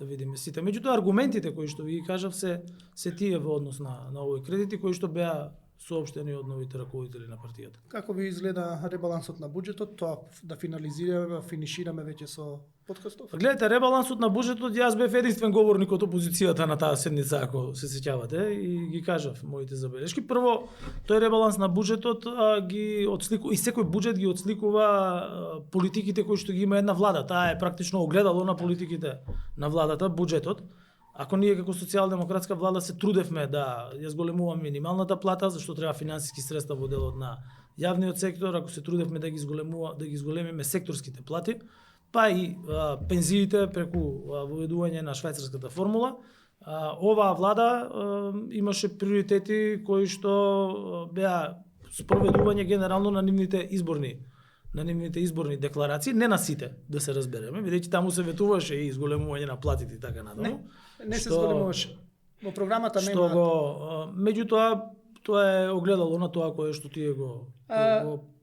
видиме сите. Меѓутоа аргументите кои што ви ги кажав се тие во однос на овој кредити кои што беа соопштени од новите раководители на партијата. Како ви изгледа ребалансот на буџетот? Тоа да финализираме, финишираме веќе со подкастов? Гледате, ребалансот на буџетот, јас бев единствен говорник од опозицијата на таа седница, ако се сеќавате, и ги кажав моите забелешки. Прво, тој ребаланс на буџетот ги отсликува, и секој буџет ги отсликува политиките кои што ги има една влада. Таа е практично огледало на политиките на владата, буџетот. Ако ние како социјалдемократска влада се трудевме да ја зголемуваме минималната плата, зашто треба финансиски средства во делот на јавниот сектор, ако се трудевме да ги зголемиме секторските плати, па и пензиите преку воведување на швајцарската формула, оваа влада имаше приоритети кои што беа спроведување генерално на нивните изборни декларации, не на сите, да се разбереме, бидејќи таму се ветуваше и зголемување на платите и така натаму. Не се зголемуваше. Во програмата нема. Што го меѓутоа тоа е огледало на тоа кое што тие го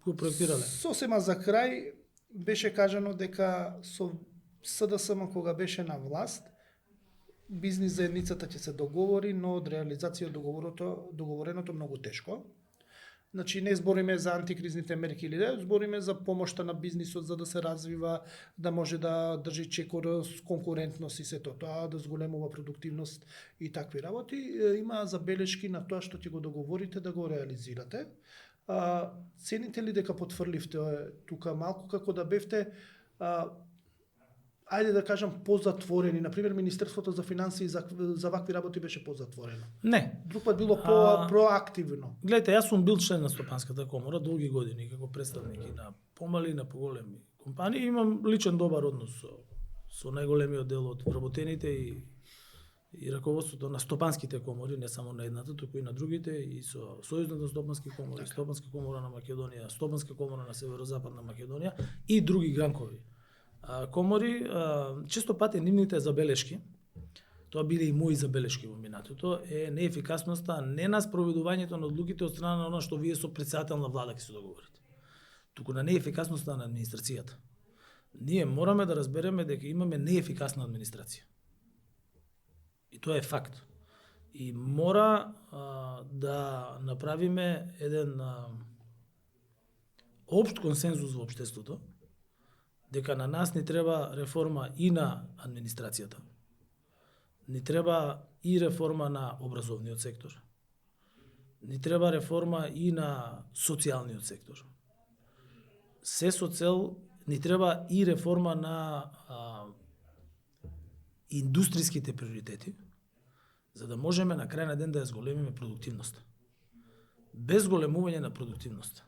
проектирале. Сосема за крај беше кажано дека со СДСМ кога беше на власт, бизнис заедницата ќе се договори, но од реализација договореното многу тешко. Значи не збориме за антикризните мерки или да, збориме за помошта на бизнисот за да се развива, да може да држи чекор, конкурентност и сето тоа, да зголемува продуктивност и такви работи. Има забелешки на тоа што ќе го договорите да го реализирате. Цените ли дека потврливте тука малку како да бевте ајде да кажам позатворени, например Министерството за финансии за вакви работи беше позатворено. Не. Друг пат било проактивно. Гледате, јас сум бил член на Стопанската комора долги години како представник на помали и на поголеми компании. Имам личен добар однос со најголемиот дел од вработените и раководството на стопанските комори, не само на едната, туку и на другите, и со Сојузната стопански комори, Стопанска комора на Македонија, Стопанска комора на Северозападна Македонија и други гранкови комори. Често пати нивните забелешки, тоа биле и мои забелешки во минатото, е неефикасноста не на спроведувањето на одлуките од страна на она што вие со претседател на влада ќе се договорите, туку на неефикасноста на администрацијата. Ние мораме да разбереме дека имаме неефикасна администрација. И тоа е факт. И мора да направиме еден општ консензус во општеството, дека на нас ни треба реформа и на администрацијата, ни треба и реформа на образовниот сектор, ни треба реформа и на социјалниот сектор. Се со цел ни треба и реформа на индустриските приоритети, за да можеме на крај на ден да ја зголемиме продуктивноста. Без зголемување на продуктивноста,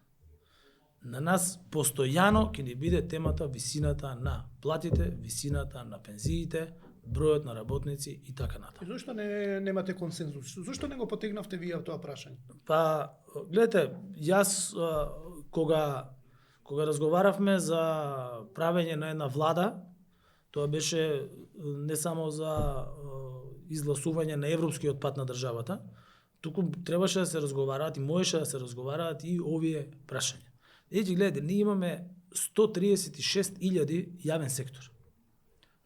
на нас постојано ќе ни биде темата висината на платите, висината на пензиите, бројот на работници и така натаму. И зошто немате консензус? Зошто не го потегнавте вие тоа прашање? Па, гледате, јас кога разговаравме за правење на една влада, тоа беше не само за изгласување на европскиот пат на државата, туку требаше да се разговараат и можеше да се разговараат и овие прашања. Гледате, ние имаме 136.000 јавен сектор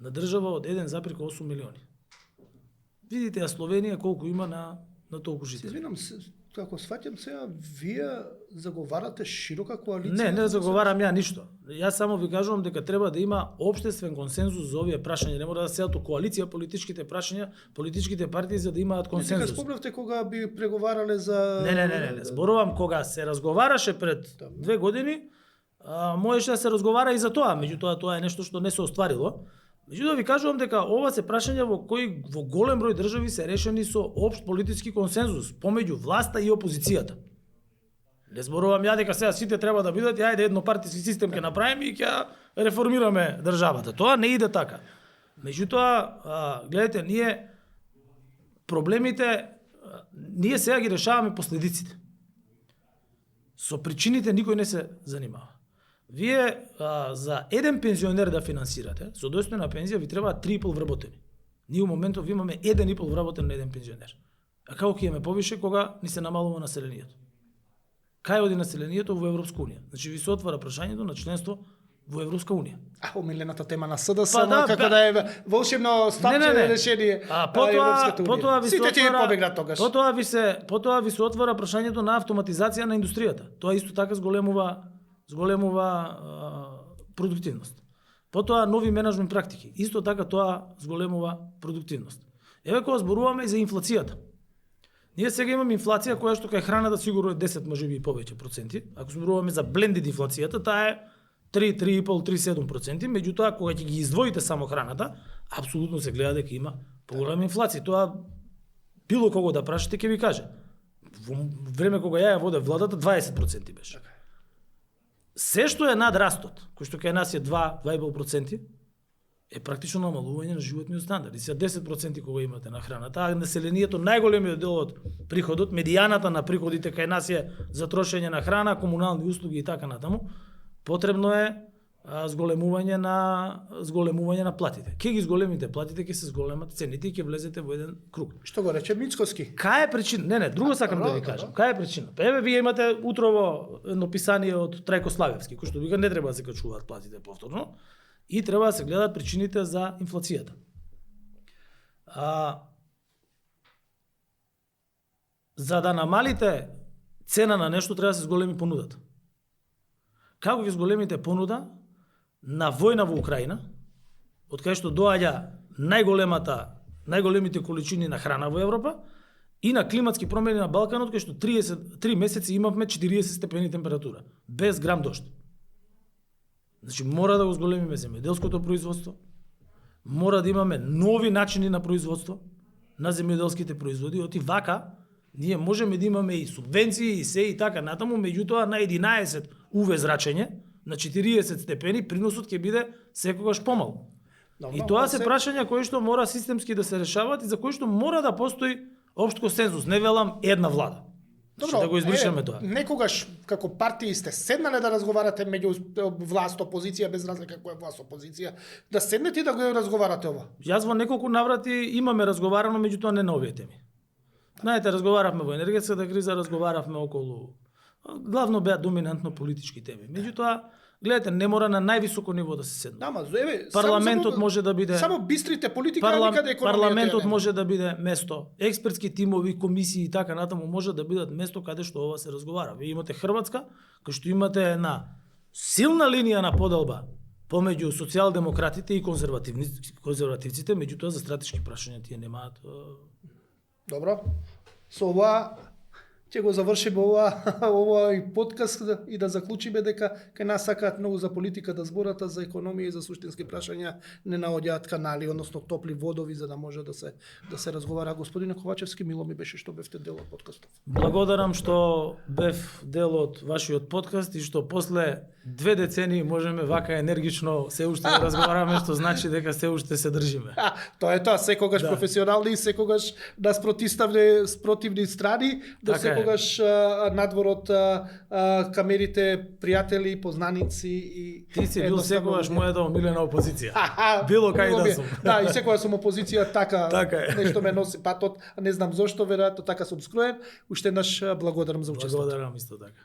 на држава од 1,8 милиони. Видите ја Словенија колку има на толку жители. Извинам се, како сваќам сега, вие заговарате широка коалиција? Не заговарам ја ништо. Јас само ви кажувам дека треба да има општествен консензус за овие прашања. Не мора да седат у коалиција политичките прашања, политичките партии за да имаат консензус. Сега спомнавте кога би преговарале за... Не. Зборувам кога се разговараше пред 2 години, можеше да се разговара и за тоа, меѓутоа тоа е нешто што не се остварило. Меѓутоа ви кажувам дека ова се прашања во кои во голем број држави се решени со општ политички консензус помеѓу власта и опозицијата. Не зборувам ја дека сега сите треба да бидат, ајде еднопартиски систем ќе направиме и ќе реформираме државата. Тоа не иде така. Меѓутоа, гледате, ние сега ги решаваме последиците. Со причините никој не се занимава. Вие за еден пензионер да финансирате, со достојна пензија ви треба 3,5 вработени. Ние во моментов имаме 1,5 вработен на еден пензионер. А како ќе имаме повише кога ни се намалува населението? Кај оди населението во Европска унија? Значи ви се отвара прашањето на членство во Европска унија. Омилената тема на СДС, Па да, како да е волшебно стапче решение Европската унија. Сите ќе побегнат тогаш. Потоа ви се отвора прашањето на автоматизација на индустријата. Тоа исто така зголемува продуктивност. Потоа нови менеджмент практики. Исто така тоа зголемува продуктивност. Еве кога зборуваме и за инфлацијата. Ние сега имаме инфлација која што кај храната сигурно е 10, можеби и повеќе проценти. Ако зборуваме за блендед инфлацијата, таа е 3, 3,5, 3,7%, меѓутоа кога ќе ги издвоите само храната, апсолутно се гледа дека има поголема инфлација. Тоа било кого да прашате ќе ви каже. Во време кога ја водев владата 20% беше. Се што е над растот, кој што кај нас е 2,5%, е практично намалување на животниот стандард. И сега 10% кога имате на храната, а населението најголемиот дел од приходот, медијаната на приходите кај нас е за трошење на храна, комунални услуги и така натаму, потребно е зголемување на платите. Ке ги зголемите платите, ќе се зголемат цените и ќе влезете во еден круг. Што го рече Мицкоски? Кај е причина? Не, друго сакам да ви кажам. Кај е причина? Еве вие имате утрово едно писание од Трајко Славевски, кој што вика не треба да се качуваат платите повторно и треба да се гледат причините за инфлацијата. За да намалите цена на нешто треба да се зголеми понудата. Како ќе зголемите понуда на војна во Украина, од кај што доаѓа најголемите количини на храна во Европа, и на климатски промени на Балканот, кај што 3 месеци имавме 40 степени температура, без грам дожд. Значи мора да го зголемиме земјоделското производство, мора да имаме нови начини на производство на земјоделските производи, оти вака ние можеме да имаме и субвенции и се и така натаму, меѓутоа на 11 UV зрачење, на 40 степени, приносот ќе биде секогаш помал. И тоа се прашања кои што мора системски да се решават и за кои што мора да постои општ консензус. Не велам една влада. Добро, да го избришеме тоа. Некогаш како партии сте седнале да разговарате меѓу власт опозиција, без разлика која е власт опозиција, да седнете и да го разговарате ова. Јас во неколку наврати имаме разговарано, меѓутоа не на овие теми. Знаете, разговаравме во енергетската криза, разговаравме околу главно беа доминантно политички теми. Меѓутоа, гледате, не мора на највисоко ниво да се седне. Парламентот може да биде само бистрите политики, никаде економијата. Парламентот може да биде место, експертски тимови, комисии и така натаму може да бидат место каде што ова се разговара. Вие имате Хрватска, кај што имате една силна линија на поделба помеѓу социјалдемократите и конзервативците, меѓутоа за стратешки прашања тие немаат. Добро. Со ова ќе го завршиме овој подкаст и да заклучиме дека кај нас сакаат многу за политика да зборат, за економија и за суштински прашања не наоѓаат канали, односно топли водови за да може да се разговара. Господине Ковачевски, мило ми беше што бевте дел од подкастот. Благодарам што бев дел од вашиот подкаст и што после 2 децении можеме вака енергично се уште да разговараме, што значи дека се уште се држиме. Тоа е тоа, секогаш професионални, секогаш да спротивни страни, да секогаш надвор од камерите, пријатели, познаници и ти си бил секогаш мојата омилена опозиција. Било кај да сум. Да, и секогаш сум опозиција, така е. Нешто ме носи патот, не знам зошто, веројатно така сум скроен. Уште еднаш благодарам за учеството. Благодарам исто така.